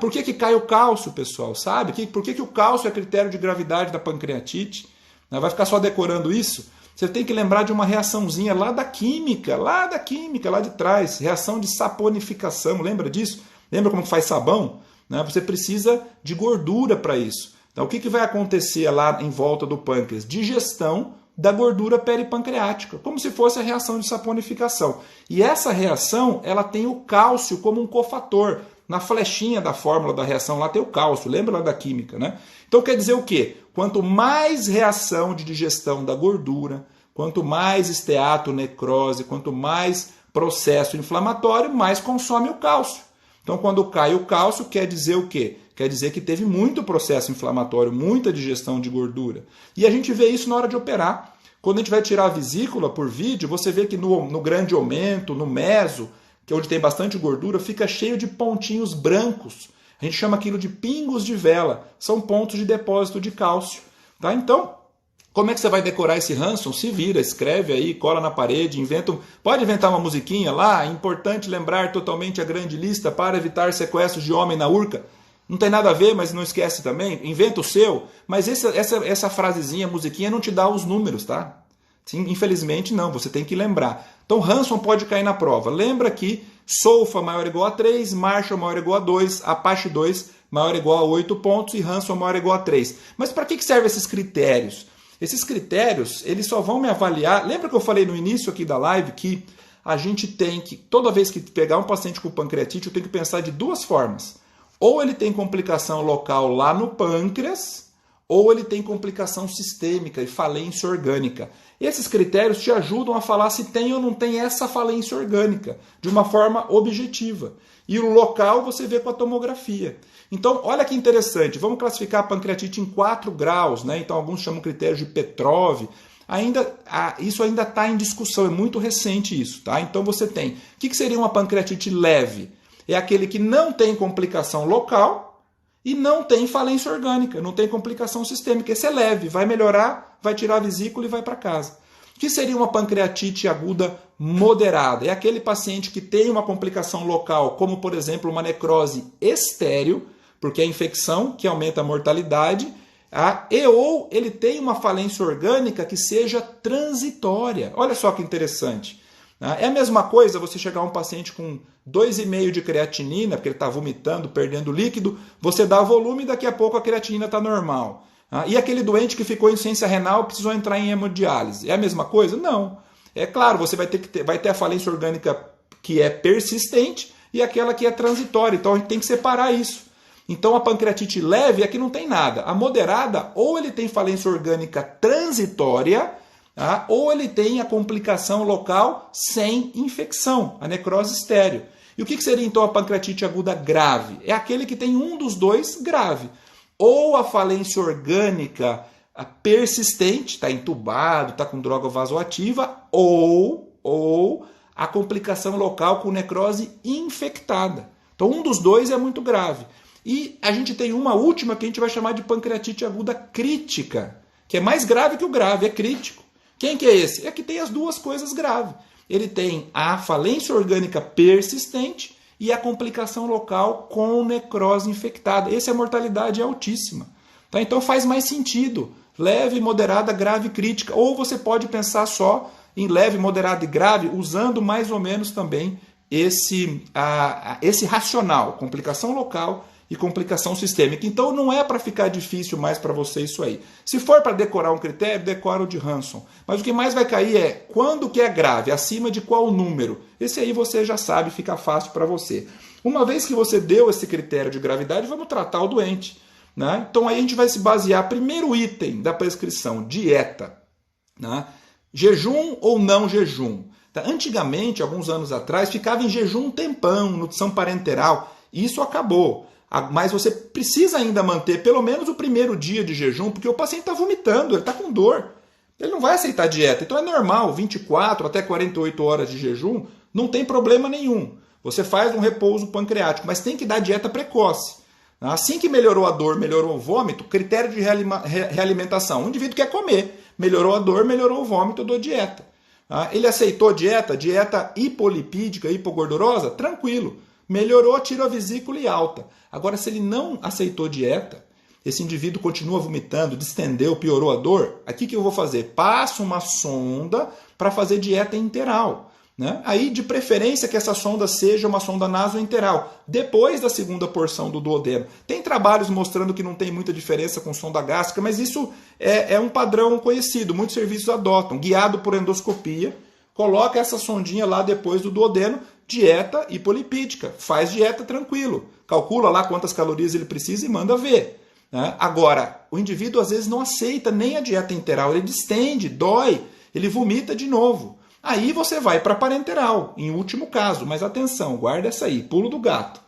por que cai o cálcio, pessoal? Sabe? Por que o cálcio é critério de gravidade da pancreatite? Vai ficar só decorando isso? Você tem que lembrar de uma reaçãozinha lá da química, lá de trás. Reação de saponificação, lembra disso? Lembra como faz sabão? Você precisa de gordura para isso. Então, o que vai acontecer lá em volta do pâncreas? Digestão da gordura peripancreática, como se fosse a reação de saponificação. E essa reação, ela tem o cálcio como um cofator. Na flechinha da fórmula da reação lá tem o cálcio, lembra lá da química, né? Então quer dizer o quê? Quanto mais reação de digestão da gordura, quanto mais esteatonecrose, quanto mais processo inflamatório, mais consome o cálcio. Então quando cai o cálcio, quer dizer o quê? Quer dizer que teve muito processo inflamatório, muita digestão de gordura. E a gente vê isso na hora de operar. Quando a gente vai tirar a vesícula por vídeo, você vê que no grande aumento, no meso, que é onde tem bastante gordura, fica cheio de pontinhos brancos. A gente chama aquilo de pingos de vela. São pontos de depósito de cálcio. Tá? Então, como é que você vai decorar esse Hanson? Se vira, escreve aí, cola na parede, pode inventar uma musiquinha lá, importante lembrar totalmente a grande lista para evitar sequestros de homem na urca. Não tem nada a ver, mas não esquece também, inventa o seu, mas essa frasezinha, musiquinha, não te dá os números, tá? Sim, infelizmente não, você tem que lembrar. Então Hanson pode cair na prova. Lembra que Solfa maior ou igual a 3, Marshall maior ou igual a 2, Apache 2 maior ou igual a 8 pontos e Hanson maior ou igual a 3. Mas para que servem esses critérios? Esses critérios, eles só vão me avaliar. Lembra que eu falei no início aqui da live que a gente tem que, toda vez que pegar um paciente com pancreatite, eu tenho que pensar de duas formas. Ou ele tem complicação local lá no pâncreas, ou ele tem complicação sistêmica e falência orgânica. Esses critérios te ajudam a falar se tem ou não tem essa falência orgânica, de uma forma objetiva. E o local você vê com a tomografia. Então, olha que interessante, vamos classificar a pancreatite em 4 graus, né? Então, alguns chamam critério de Petrov. Isso ainda está em discussão, é muito recente isso. Tá? Então, você tem, o que seria uma pancreatite leve? É aquele que não tem complicação local e não tem falência orgânica, não tem complicação sistêmica. Esse é leve, vai melhorar, vai tirar a vesícula e vai para casa. O que seria uma pancreatite aguda moderada? É aquele paciente que tem uma complicação local, como por exemplo uma necrose estéril, porque é infecção que aumenta a mortalidade, ou ele tem uma falência orgânica que seja transitória. Olha só que interessante. É a mesma coisa você chegar a um paciente com 2,5 de creatinina, porque ele está vomitando, perdendo líquido, você dá volume e daqui a pouco a creatinina está normal. E aquele doente que ficou em insuficiência renal precisou entrar em hemodiálise. É a mesma coisa? Não. É claro, você vai ter a falência orgânica que é persistente e aquela que é transitória. Então a gente tem que separar isso. Então a pancreatite leve é que não tem nada. A moderada, ou ele tem falência orgânica transitória, ou ele tem a complicação local sem infecção, a necrose estéril. E o que seria então a pancreatite aguda grave? É aquele que tem um dos dois grave. Ou a falência orgânica persistente, está entubado, está com droga vasoativa, ou a complicação local com necrose infectada. Então um dos dois é muito grave. E a gente tem uma última que a gente vai chamar de pancreatite aguda crítica, que é mais grave que o grave, é crítico. Quem que é esse? É que tem as duas coisas graves. Ele tem a falência orgânica persistente e a complicação local com necrose infectada. Essa é a mortalidade altíssima. Tá? Então faz mais sentido. Leve, moderada, grave, crítica. Ou você pode pensar só em leve, moderada e grave, usando mais ou menos também esse racional. Complicação local e complicação sistêmica. Então não é para ficar difícil mais para você isso aí. Se for para decorar um critério, decora o de Hanson. Mas o que mais vai cair é quando que é grave, acima de qual número. Esse aí você já sabe, fica fácil para você. Uma vez que você deu esse critério de gravidade, vamos tratar o doente. Né? Então aí a gente vai se basear, primeiro item da prescrição, dieta. Né? Jejum ou não jejum. Tá? Antigamente, alguns anos atrás, ficava em jejum um tempão, nutrição parenteral. Isso acabou. Mas você precisa ainda manter pelo menos o primeiro dia de jejum, porque o paciente está vomitando, ele está com dor. Ele não vai aceitar dieta. Então é normal, 24 até 48 horas de jejum, não tem problema nenhum. Você faz um repouso pancreático, mas tem que dar dieta precoce. Assim que melhorou a dor, melhorou o vômito, critério de realimentação. O indivíduo quer comer. Melhorou a dor, melhorou o vômito, eu dou dieta. Ele aceitou dieta hipolipídica, hipogordurosa? Tranquilo. Melhorou, tira a vesícula e alta. Agora, se ele não aceitou dieta, esse indivíduo continua vomitando, distendeu, piorou a dor, aqui que eu vou fazer? Passo uma sonda para fazer dieta enteral. né? Aí, de preferência, que essa sonda seja uma sonda nasoenteral, depois da segunda porção do duodeno. Tem trabalhos mostrando que não tem muita diferença com sonda gástrica, mas isso é um padrão conhecido, muitos serviços adotam, guiado por endoscopia, coloca essa sondinha lá depois do duodeno, dieta hipolipídica, faz dieta tranquilo, calcula lá quantas calorias ele precisa e manda ver. Né? Agora, o indivíduo às vezes não aceita nem a dieta enteral, ele distende, dói, ele vomita de novo. Aí você vai para parenteral, em último caso, mas atenção, guarda essa aí, pulo do gato.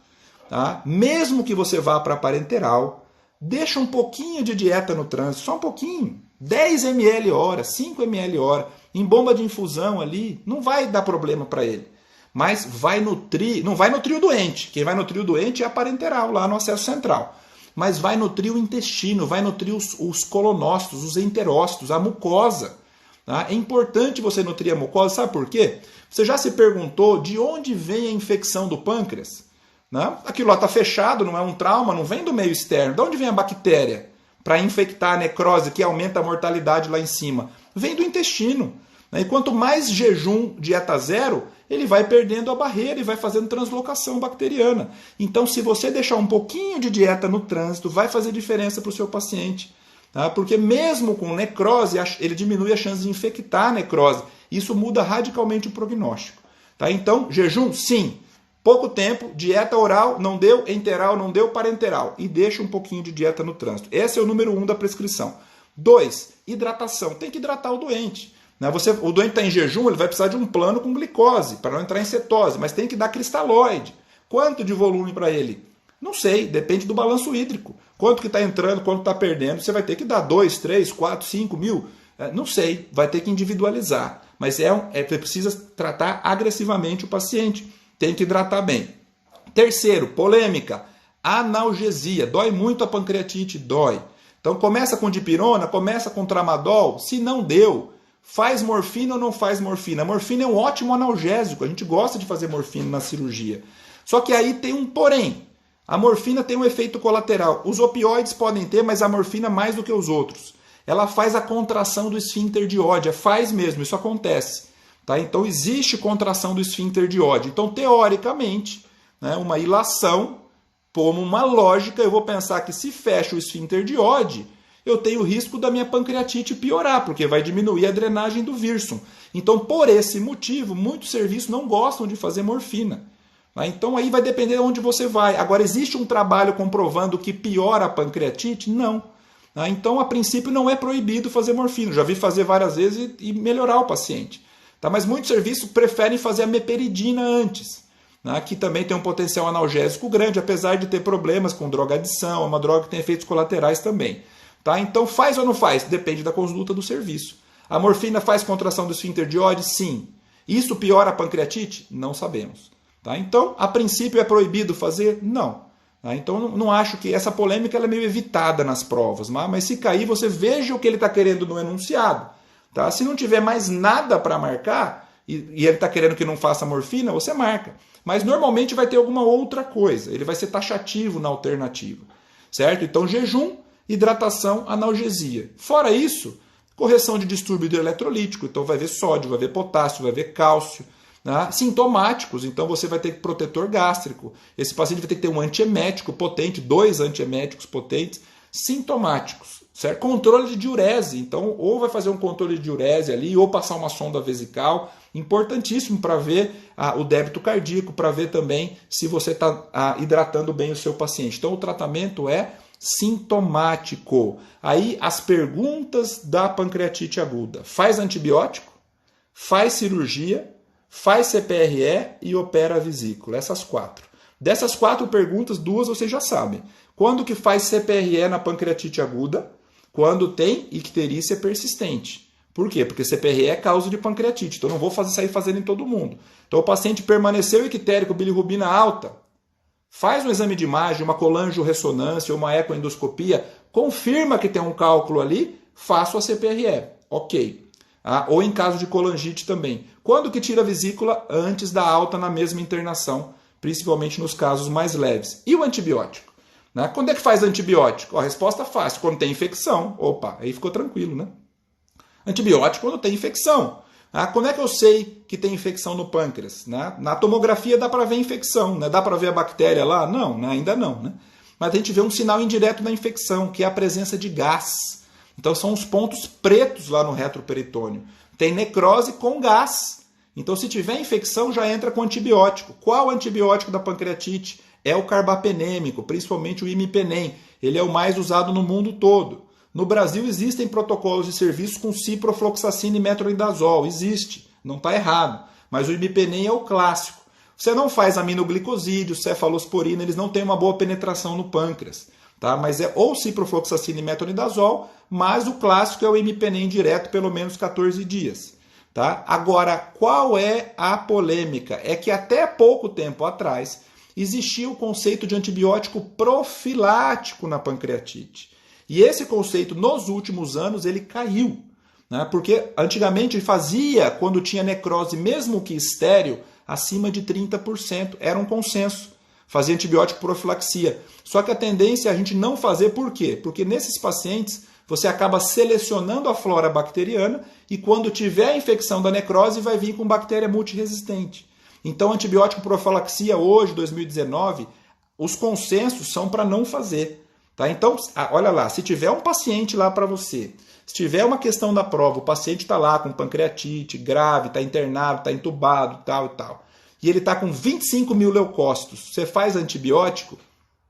Tá? Mesmo que você vá para parenteral, deixa um pouquinho de dieta no trânsito, só um pouquinho, 10 ml hora, 5 ml hora, em bomba de infusão ali, não vai dar problema para ele. Mas vai nutrir, não vai nutrir o doente, quem vai nutrir o doente é a parenteral, lá no acesso central. Mas vai nutrir o intestino, vai nutrir os colonócitos, os enterócitos, a mucosa. Tá? É importante você nutrir a mucosa, sabe por quê? Você já se perguntou de onde vem a infecção do pâncreas? Né? Aquilo lá está fechado, não é um trauma, não vem do meio externo. De onde vem a bactéria para infectar a necrose que aumenta a mortalidade lá em cima? Vem do intestino. Né? E quanto mais jejum, dieta zero, ele vai perdendo a barreira e vai fazendo translocação bacteriana. Então, se você deixar um pouquinho de dieta no trânsito, vai fazer diferença para o seu paciente. Tá? Porque mesmo com necrose, ele diminui a chance de infectar a necrose. Isso muda radicalmente o prognóstico. Tá? Então, jejum, sim. Pouco tempo, dieta oral, não deu, enteral, não deu, parenteral. E deixa um pouquinho de dieta no trânsito. Esse é o número 1 da prescrição. 2, hidratação. Tem que hidratar o doente. O doente está em jejum, ele vai precisar de um plano com glicose, para não entrar em cetose, mas tem que dar cristalóide. Quanto de volume para ele? Não sei, depende do balanço hídrico. Quanto que está entrando, quanto está perdendo, você vai ter que dar 2, 3, 4, 5 mil. Não sei, vai ter que individualizar. Mas precisa tratar agressivamente o paciente. Tem que hidratar bem. Terceiro, polêmica, analgesia. Dói muito a pancreatite, dói. Então começa com dipirona, começa com tramadol. Se não deu, faz morfina ou não faz morfina? A morfina é um ótimo analgésico, a gente gosta de fazer morfina na cirurgia. Só que aí tem um porém. A morfina tem um efeito colateral. Os opioides podem ter, mas a morfina mais do que os outros. Ela faz a contração do esfíncter de Oddi. Faz mesmo, isso acontece. Tá? Então existe contração do esfíncter de Oddi. Então, teoricamente, né, uma ilação, como uma lógica, eu vou pensar que se fecha o esfíncter de Oddi, eu tenho o risco da minha pancreatite piorar, porque vai diminuir a drenagem do vírsum. Então, por esse motivo, muitos serviços não gostam de fazer morfina. Então, aí vai depender de onde você vai. Agora, existe um trabalho comprovando que piora a pancreatite? Não. Então, a princípio, não é proibido fazer morfina. Já vi fazer várias vezes e melhorar o paciente. Mas muitos serviços preferem fazer a meperidina antes, que também tem um potencial analgésico grande, apesar de ter problemas com drogadição, é uma droga que tem efeitos colaterais também. Então, faz ou não faz? Depende da conduta do serviço. A morfina faz contração do esfíncter de Oddi? Sim. Isso piora a pancreatite? Não sabemos. Então, a princípio é proibido fazer? Não. Então, não acho que essa polêmica ela é meio evitada nas provas, mas se cair, você veja o que ele está querendo no enunciado. Se não tiver mais nada para marcar, e ele está querendo que não faça morfina, você marca. Mas normalmente vai ter alguma outra coisa, ele vai ser taxativo na alternativa. Certo? Então, jejum, hidratação, analgesia. Fora isso, correção de distúrbio eletrolítico. Então vai ver sódio, vai ver potássio, vai ver cálcio. Sintomáticos, então você vai ter protetor gástrico. Esse paciente vai ter que ter um antiemético potente, 2 antieméticos potentes, sintomáticos. Certo? Controle de diurese, então ou vai fazer um controle de diurese ali, ou passar uma sonda vesical, importantíssimo para ver o débito cardíaco, para ver também se você está hidratando bem o seu paciente. Então o tratamento é sintomático. Aí as perguntas da pancreatite aguda: faz antibiótico, faz cirurgia, faz CPRE e opera a vesícula. Essas 4. Dessas 4 perguntas, 2 vocês já sabem. Quando que faz CPRE na pancreatite aguda? Quando tem icterícia persistente. Por quê? Porque CPRE é causa de pancreatite. Então não vou sair fazendo em todo mundo. Então o paciente permaneceu ictérico, bilirrubina alta. Faz um exame de imagem, uma colangiorressonância ou uma ecoendoscopia, confirma que tem um cálculo ali, faço a CPRE. Ok. Ou em caso de colangite também. Quando que tira a vesícula? Antes da alta na mesma internação, principalmente nos casos mais leves. E o antibiótico? Quando é que faz antibiótico? A resposta é fácil, quando tem infecção. Opa, aí ficou tranquilo, né? Antibiótico quando tem infecção. Como é que eu sei que tem infecção no pâncreas? Na tomografia dá para ver infecção, né? Dá para ver a bactéria lá? Não, né? Ainda não. Né? Mas a gente vê um sinal indireto da infecção, que é a presença de gás. Então são os pontos pretos lá no retroperitônio. Tem necrose com gás. Então se tiver infecção já entra com antibiótico. Qual antibiótico da pancreatite? É o carbapenêmico, principalmente o imipenem. Ele é o mais usado no mundo todo. No Brasil existem protocolos de serviço com ciprofloxacina e metronidazol. Existe, não está errado. Mas o imipenem é o clássico. Você não faz aminoglicosídeo, cefalosporina, eles não têm uma boa penetração no pâncreas. Tá? Mas é ou ciprofloxacina e metronidazol, mas o clássico é o imipenem direto, pelo menos 14 dias. Tá? Agora, qual é a polêmica? É que até pouco tempo atrás existia o conceito de antibiótico profilático na pancreatite. E esse conceito, nos últimos anos, ele caiu. Né? Porque antigamente fazia, quando tinha necrose, mesmo que estéril, acima de 30%. Era um consenso. Fazia antibiótico profilaxia. Só que a tendência é a gente não fazer, por quê? Porque nesses pacientes você acaba selecionando a flora bacteriana e quando tiver a infecção da necrose vai vir com bactéria multiresistente. Então antibiótico profilaxia hoje, 2019, os consensos são para não fazer. Tá? Então, olha lá, se tiver um paciente lá para você, se tiver uma questão da prova, o paciente está lá com pancreatite grave, está internado, está entubado, tal e tal, e ele está com 25 mil leucócitos, você faz antibiótico?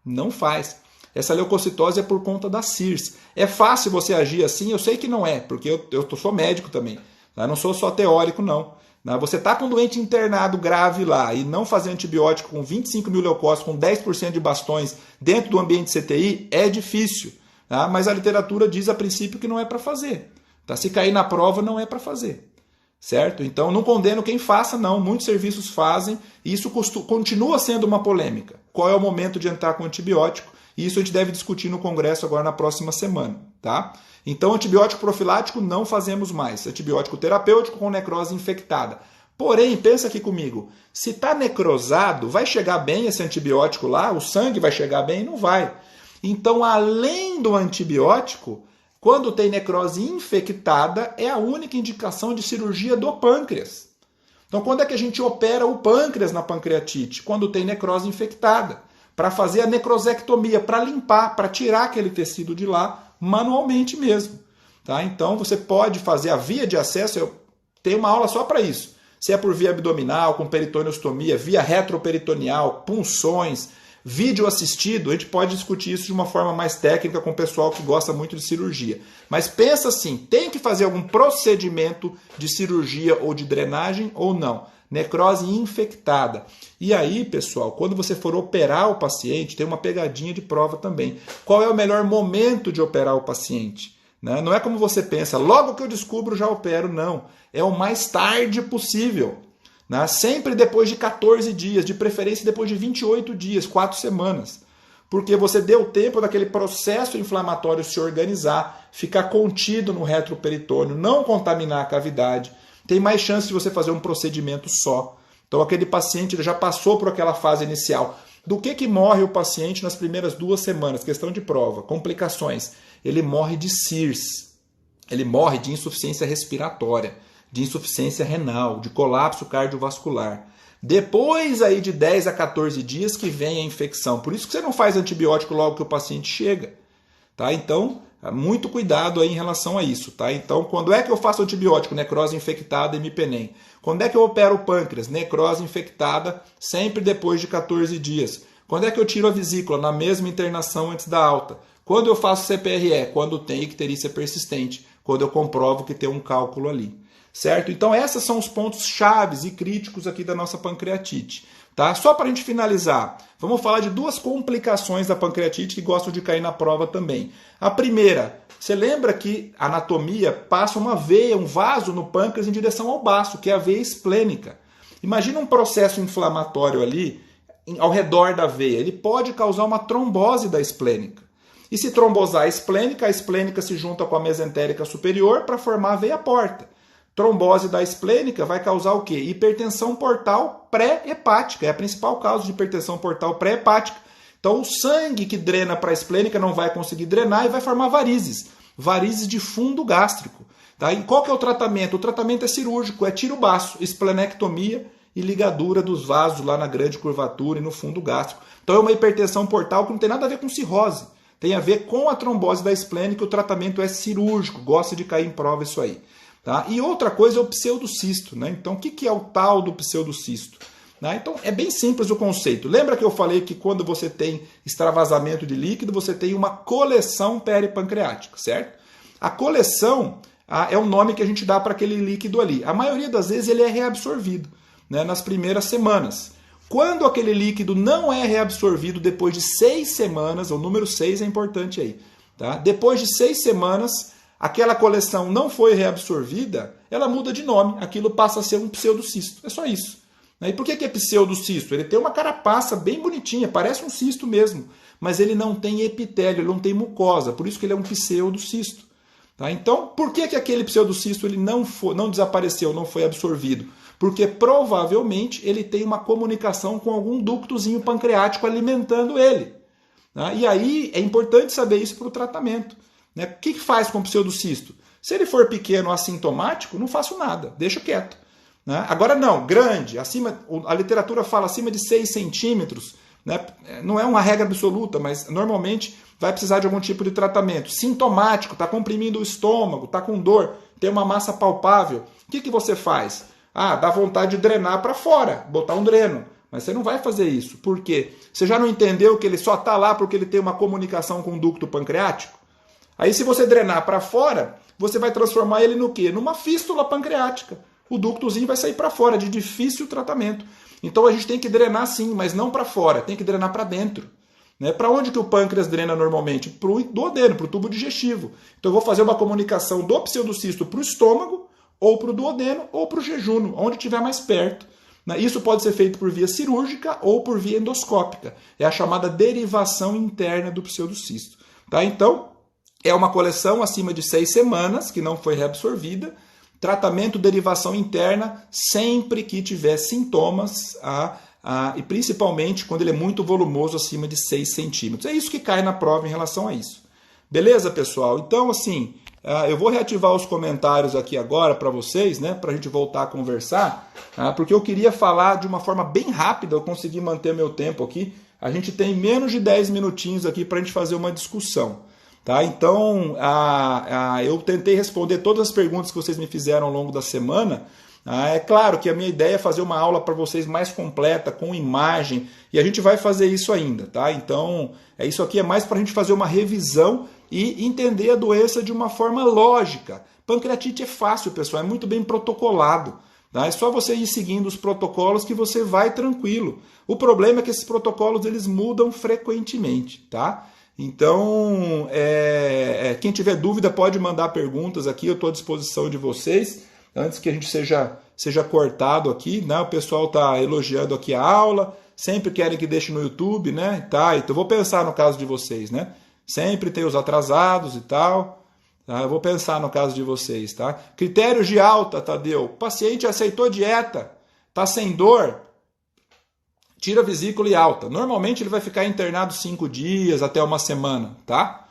Não faz. Essa leucocitose é por conta da CIRS. É fácil você agir assim? Eu sei que não é, porque eu sou médico também. Tá? Não sou só teórico, não. Você está com um doente internado grave lá e não fazer antibiótico com 25 mil leucócitos, com 10% de bastões dentro do ambiente CTI, é difícil. Tá? Mas a literatura diz a princípio que não é para fazer. Tá? Se cair na prova, não é para fazer. Certo? Então não condeno quem faça, não. Muitos serviços fazem e isso continua sendo uma polêmica. Qual é o momento de entrar com antibiótico? E isso a gente deve discutir no congresso agora na próxima semana. Tá? Então, antibiótico profilático não fazemos mais. Antibiótico terapêutico com necrose infectada. Porém, pensa aqui comigo, se está necrosado, vai chegar bem esse antibiótico lá? O sangue vai chegar bem? Não vai. Então, além do antibiótico, quando tem necrose infectada, é a única indicação de cirurgia do pâncreas. Então, quando é que a gente opera o pâncreas na pancreatite? Quando tem necrose infectada. Para fazer a necrosectomia, para limpar, para tirar aquele tecido de lá, manualmente mesmo. Tá? Então você pode fazer a via de acesso, eu tenho uma aula só para isso. Se é por via abdominal, com peritoneostomia, via retroperitoneal, punções, vídeo assistido, a gente pode discutir isso de uma forma mais técnica com o pessoal que gosta muito de cirurgia. Mas pensa assim, tem que fazer algum procedimento de cirurgia ou de drenagem ou não? Necrose infectada. E aí, pessoal, quando você for operar o paciente, tem uma pegadinha de prova também. Qual é o melhor momento de operar o paciente? Né? Não é como você pensa, logo que eu descubro já opero, não. É o mais tarde possível. Né? Sempre depois de 14 dias, de preferência depois de 28 dias, 4 semanas. Porque você deu tempo daquele processo inflamatório se organizar, ficar contido no retroperitônio, não contaminar a cavidade. Tem mais chance de você fazer um procedimento só. Então aquele paciente ele já passou por aquela fase inicial. Do que morre o paciente nas primeiras 2 semanas? Questão de prova, complicações. Ele morre de CIRS. Ele morre de insuficiência respiratória, de insuficiência renal, de colapso cardiovascular. Depois aí de 10 a 14 dias que vem a infecção. Por isso que você não faz antibiótico logo que o paciente chega. Tá? Então, muito cuidado aí em relação a isso. Tá? Então, quando é que eu faço antibiótico? Necrose infectada e imipenem. Quando é que eu opero o pâncreas? Necrose infectada, sempre depois de 14 dias. Quando é que eu tiro a vesícula? Na mesma internação antes da alta. Quando eu faço CPRE? Quando tem icterícia persistente. Quando eu comprovo que tem um cálculo ali. Certo? Então, esses são os pontos chaves e críticos aqui da nossa pancreatite. Tá? Só para a gente finalizar, vamos falar de 2 complicações da pancreatite que gostam de cair na prova também. A primeira, você lembra que a anatomia passa uma veia, um vaso no pâncreas em direção ao baço, que é a veia esplênica. Imagina um processo inflamatório ali ao redor da veia. Ele pode causar uma trombose da esplênica. E se trombosar a esplênica se junta com a mesentérica superior para formar a veia porta. Trombose da esplênica vai causar o quê? Hipertensão portal pré-hepática. É a principal causa de hipertensão portal pré-hepática. Então o sangue que drena para a esplênica não vai conseguir drenar e vai formar varizes. Varizes de fundo gástrico. Tá? E qual que é o tratamento? O tratamento é cirúrgico, é tiro baço, esplenectomia e ligadura dos vasos lá na grande curvatura e no fundo gástrico. Então é uma hipertensão portal que não tem nada a ver com cirrose, tem a ver com a trombose da esplênica, que o tratamento é cirúrgico, gosta de cair em prova isso aí. Tá? E outra coisa é o pseudocisto, né? Então o que é o tal do pseudocisto? Então é bem simples o conceito. Lembra que eu falei que quando você tem extravasamento de líquido, você tem uma coleção peripancreática, certo? A coleção é o nome que a gente dá para aquele líquido ali. A maioria das vezes ele é reabsorvido, né, nas primeiras semanas. Quando aquele líquido não é reabsorvido depois de 6 semanas, o número 6 é importante aí, tá? Depois de 6 semanas, aquela coleção não foi reabsorvida, ela muda de nome, aquilo passa a ser um pseudocisto. É só isso. E por que é pseudocisto? Ele tem uma carapaça bem bonitinha, parece um cisto mesmo, mas ele não tem epitélio, ele não tem mucosa, por isso que ele é um pseudocisto. Tá? Então, por que aquele pseudocisto ele não desapareceu, não foi absorvido? Porque provavelmente ele tem uma comunicação com algum ductozinho pancreático alimentando ele. Tá? E aí é importante saber isso para o tratamento. Né? O que faz com o pseudocisto? Se ele for pequeno assintomático, não faço nada, deixo quieto. Né? Agora não, grande, a literatura fala acima de 6 centímetros, né? Não é uma regra absoluta, mas normalmente vai precisar de algum tipo de tratamento. Sintomático, está comprimindo o estômago, está com dor, tem uma massa palpável. O que você faz? Dá vontade de drenar para fora, botar um dreno. Mas você não vai fazer isso. Por quê? Você já não entendeu que ele só está lá porque ele tem uma comunicação com o ducto pancreático? Aí se você drenar para fora, você vai transformar ele no quê? Numa fístula pancreática. O ductozinho vai sair para fora, de difícil tratamento. Então a gente tem que drenar sim, mas não para fora, tem que drenar para dentro. Né? Para onde que o pâncreas drena normalmente? Para o duodeno, para o tubo digestivo. Então eu vou fazer uma comunicação do pseudocisto para o estômago, ou para o duodeno, ou para o jejuno, onde estiver mais perto. Né? Isso pode ser feito por via cirúrgica ou por via endoscópica. É a chamada derivação interna do pseudocisto. Tá? Então, é uma coleção acima de 6 semanas, que não foi reabsorvida. Tratamento derivação interna sempre que tiver sintomas, e principalmente quando ele é muito volumoso, acima de 6 centímetros. É isso que cai na prova em relação a isso. Beleza, pessoal? Então, assim, eu vou reativar os comentários aqui agora para vocês, né, para a gente voltar a conversar, porque eu queria falar de uma forma bem rápida, eu consegui manter meu tempo aqui. A gente tem menos de 10 minutinhos aqui para a gente fazer uma discussão. Tá? Então, eu tentei responder todas as perguntas que vocês me fizeram ao longo da semana. É claro que a minha ideia é fazer uma aula para vocês mais completa, com imagem, e a gente vai fazer isso ainda. Tá? Então, isso aqui é mais para a gente fazer uma revisão e entender a doença de uma forma lógica. Pancreatite é fácil, pessoal, é muito bem protocolado. Tá? É só você ir seguindo os protocolos que você vai tranquilo. O problema é que esses protocolos eles mudam frequentemente. Tá? Então, quem tiver dúvida pode mandar perguntas aqui, eu estou à disposição de vocês, antes que a gente seja cortado aqui, né? O pessoal está elogiando aqui a aula, sempre querem que deixe no YouTube, né? Tá, então eu vou pensar no caso de vocês, né? Sempre tem os atrasados e tal, tá? Eu vou pensar no caso de vocês, tá? Critérios de alta, Tadeu, o paciente aceitou dieta, está sem dor, tira a vesícula e alta. Normalmente ele vai ficar internado 5 dias até uma semana, tá?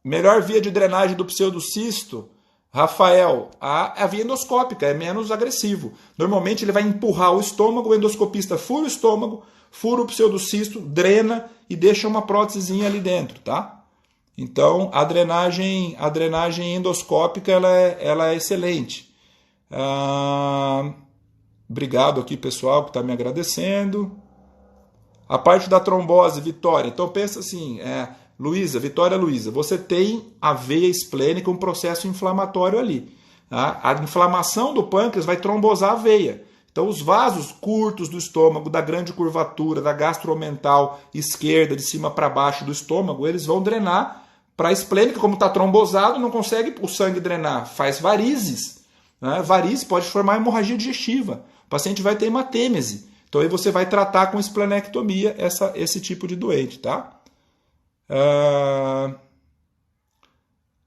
Melhor via de drenagem do pseudocisto, Rafael, a via endoscópica é menos agressivo. Normalmente ele vai empurrar o estômago, o endoscopista fura o estômago, fura o pseudocisto, drena e deixa uma prótesezinha ali dentro, tá? Então a drenagem endoscópica ela é excelente. Obrigado aqui, pessoal, que está me agradecendo. A parte da trombose, Vitória. Então, pensa assim, Vitória Luísa, você tem a veia esplênica, um processo inflamatório ali. Tá? A inflamação do pâncreas vai trombosar a veia. Então, os vasos curtos do estômago, da grande curvatura, da gastromental esquerda, de cima para baixo do estômago, eles vão drenar para a esplênica. Como está trombosado, não consegue o sangue drenar. Faz varizes. Né? Varize pode formar hemorragia digestiva. O paciente vai ter hematêmese. Então aí você vai tratar com esplenectomia esse tipo de doente, tá?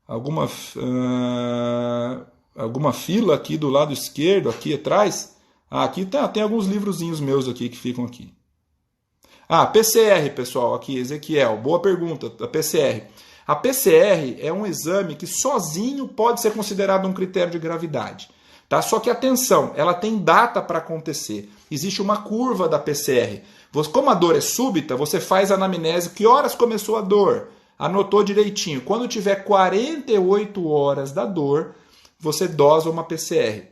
Alguma fila aqui do lado esquerdo, aqui atrás? Aqui tem alguns livrozinhos meus aqui que ficam aqui. PCR, pessoal, aqui, Ezequiel, boa pergunta, a PCR. A PCR é um exame que sozinho pode ser considerado um critério de gravidade. Tá? Só que atenção, ela tem data para acontecer. Existe uma curva da PCR. Como a dor é súbita, você faz a anamnese. Que horas começou a dor? Anotou direitinho. Quando tiver 48 horas da dor, você dosa uma PCR.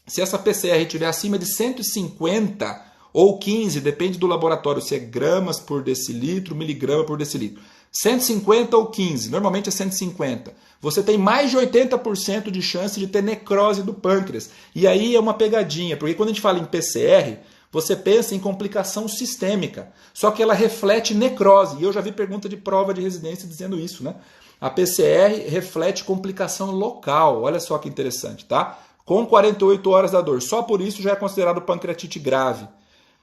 Se essa PCR estiver acima de 150 ou 15, depende do laboratório, se é gramas por decilitro, miligrama por decilitro. 150 ou 15, normalmente é 150. Você tem mais de 80% de chance de ter necrose do pâncreas. E aí é uma pegadinha, porque quando a gente fala em PCR, você pensa em complicação sistêmica. Só que ela reflete necrose. E eu já vi pergunta de prova de residência dizendo isso, né? A PCR reflete complicação local. Olha só que interessante, tá? Com 48 horas da dor. Só por isso já é considerado pancreatite grave.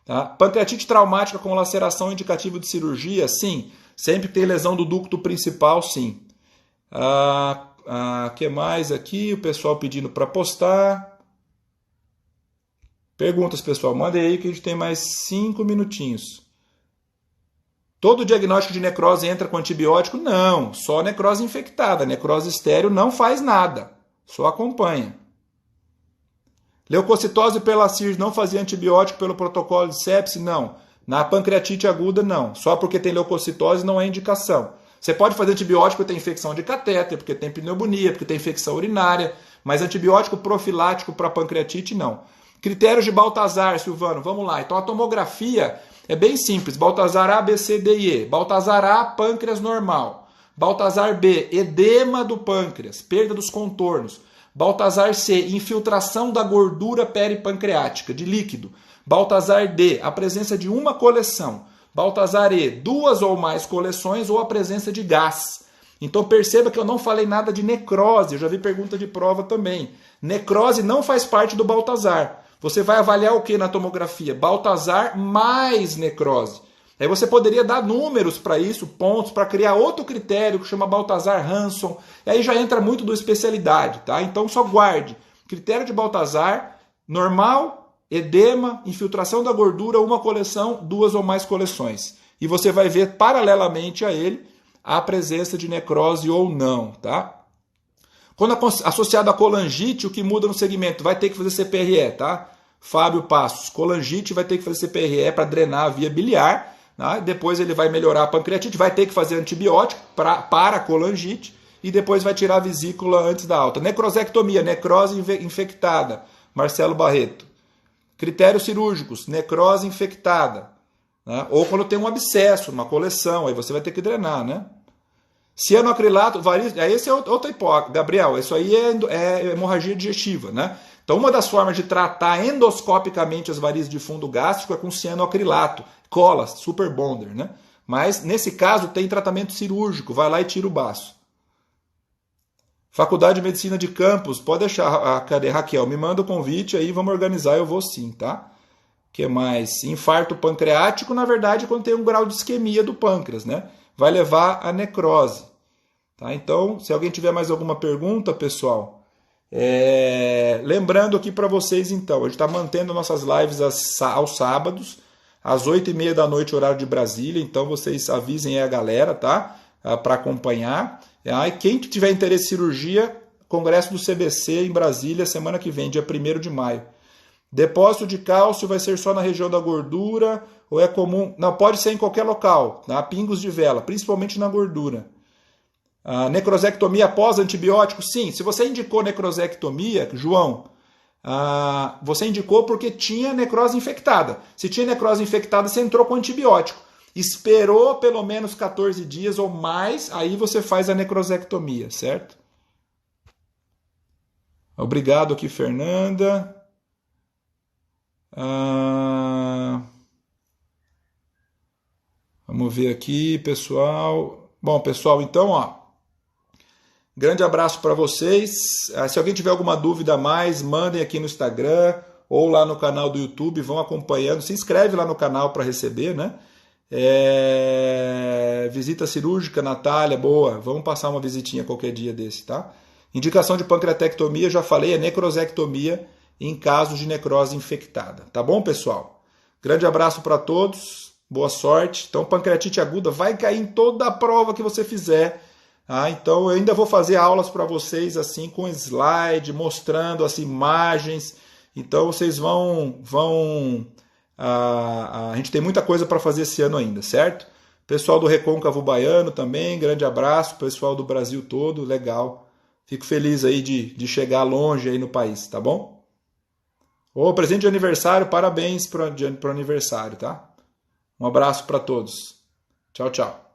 Tá? Pancreatite traumática com laceração indicativa de cirurgia, sim. Sempre que tem lesão do ducto principal, sim. Que mais aqui? O pessoal pedindo para postar. Perguntas, pessoal. Mandem aí que a gente tem mais 5 minutinhos. Todo diagnóstico de necrose entra com antibiótico? Não. Só necrose infectada. Necrose estéril não faz nada. Só acompanha. Leucocitose pela CIRS não fazia antibiótico pelo protocolo de sepse? Não. Na pancreatite aguda, não. Só porque tem leucocitose não é indicação. Você pode fazer antibiótico porque tem infecção de catéter, porque tem pneumonia, porque tem infecção urinária, mas antibiótico profilático para pancreatite, não. Critérios de Baltazar, Silvano, vamos lá. Então a tomografia é bem simples. Baltazar A, B, C, D e E. Baltazar A, pâncreas normal. Baltazar B, edema do pâncreas, perda dos contornos. Baltazar C, infiltração da gordura peripancreática, de líquido. Baltazar D, a presença de uma coleção. Baltazar E, 2 ou mais coleções ou a presença de gás. Então perceba que eu não falei nada de necrose, eu já vi pergunta de prova também. Necrose não faz parte do Baltazar. Você vai avaliar o que na tomografia? Baltazar mais necrose. Aí você poderia dar números para isso, pontos, para criar outro critério que chama Baltazar-Hanson. E aí já entra muito da especialidade, tá? Então só guarde. Critério de Baltazar, normal, edema, infiltração da gordura, uma coleção, 2 ou mais coleções. E você vai ver paralelamente a ele a presença de necrose ou não, tá? Quando associado a colangite, o que muda no segmento? Vai ter que fazer CPRE, tá? Fábio Passos, colangite vai ter que fazer CPRE para drenar a via biliar. Depois ele vai melhorar a pancreatite, vai ter que fazer antibiótico para a colangite e depois vai tirar a vesícula antes da alta. Necrosectomia, necrose infectada, Marcelo Barreto. Critérios cirúrgicos, necrose infectada. Né? Ou quando tem um abscesso, uma coleção, aí você vai ter que drenar, né? Cianoacrilato, varizes, esse é outra hipótese, Gabriel, isso aí é hemorragia digestiva, né? Então, uma das formas de tratar endoscopicamente as varizes de fundo gástrico é com cianoacrilato, cola, super bonder, né? Mas, nesse caso, tem tratamento cirúrgico, vai lá e tira o baço. Faculdade de Medicina de Campos, pode deixar, cadê Raquel? Me manda o convite aí, vamos organizar, eu vou sim, tá? O que mais? Infarto pancreático, na verdade, quando tem um grau de isquemia do pâncreas, né? Vai levar a necrose. Tá? Então, se alguém tiver mais alguma pergunta, pessoal... Lembrando aqui para vocês, então, a gente está mantendo nossas lives aos sábados, às 8h30 da noite, horário de Brasília, então vocês avisem aí a galera, tá? Para acompanhar. E quem tiver interesse em cirurgia, Congresso do CBC em Brasília, semana que vem, dia 1º de maio. Depósito de cálcio vai ser só na região da gordura, ou é comum? Não, pode ser em qualquer local, tá? Pingos de vela, principalmente na gordura. Necrosectomia após antibiótico? Sim. Se você indicou necrosectomia, João, você indicou porque tinha necrose infectada. Se tinha necrose infectada, você entrou com antibiótico. Esperou pelo menos 14 dias ou mais, aí você faz a necrosectomia, certo? Obrigado aqui, Fernanda. Vamos ver aqui, pessoal. Bom, pessoal, então, ó. Grande abraço para vocês. Se alguém tiver alguma dúvida a mais, mandem aqui no Instagram ou lá no canal do YouTube, vão acompanhando. Se inscreve lá no canal para receber, né? Visita cirúrgica, Natália, boa. Vamos passar uma visitinha qualquer dia desse, tá? Indicação de pancreatectomia, já falei, é necrosectomia em casos de necrose infectada. Tá bom, pessoal? Grande abraço para todos. Boa sorte. Então, pancreatite aguda vai cair em toda a prova que você fizer. Então eu ainda vou fazer aulas para vocês assim com slide, mostrando as imagens. Então vocês a gente tem muita coisa para fazer esse ano ainda, certo? Pessoal do Recôncavo Baiano também, grande abraço. Pessoal do Brasil todo, legal. Fico feliz aí de chegar longe aí no país, tá bom? Ô, presente de aniversário, parabéns pro aniversário, tá? Um abraço para todos. Tchau, tchau.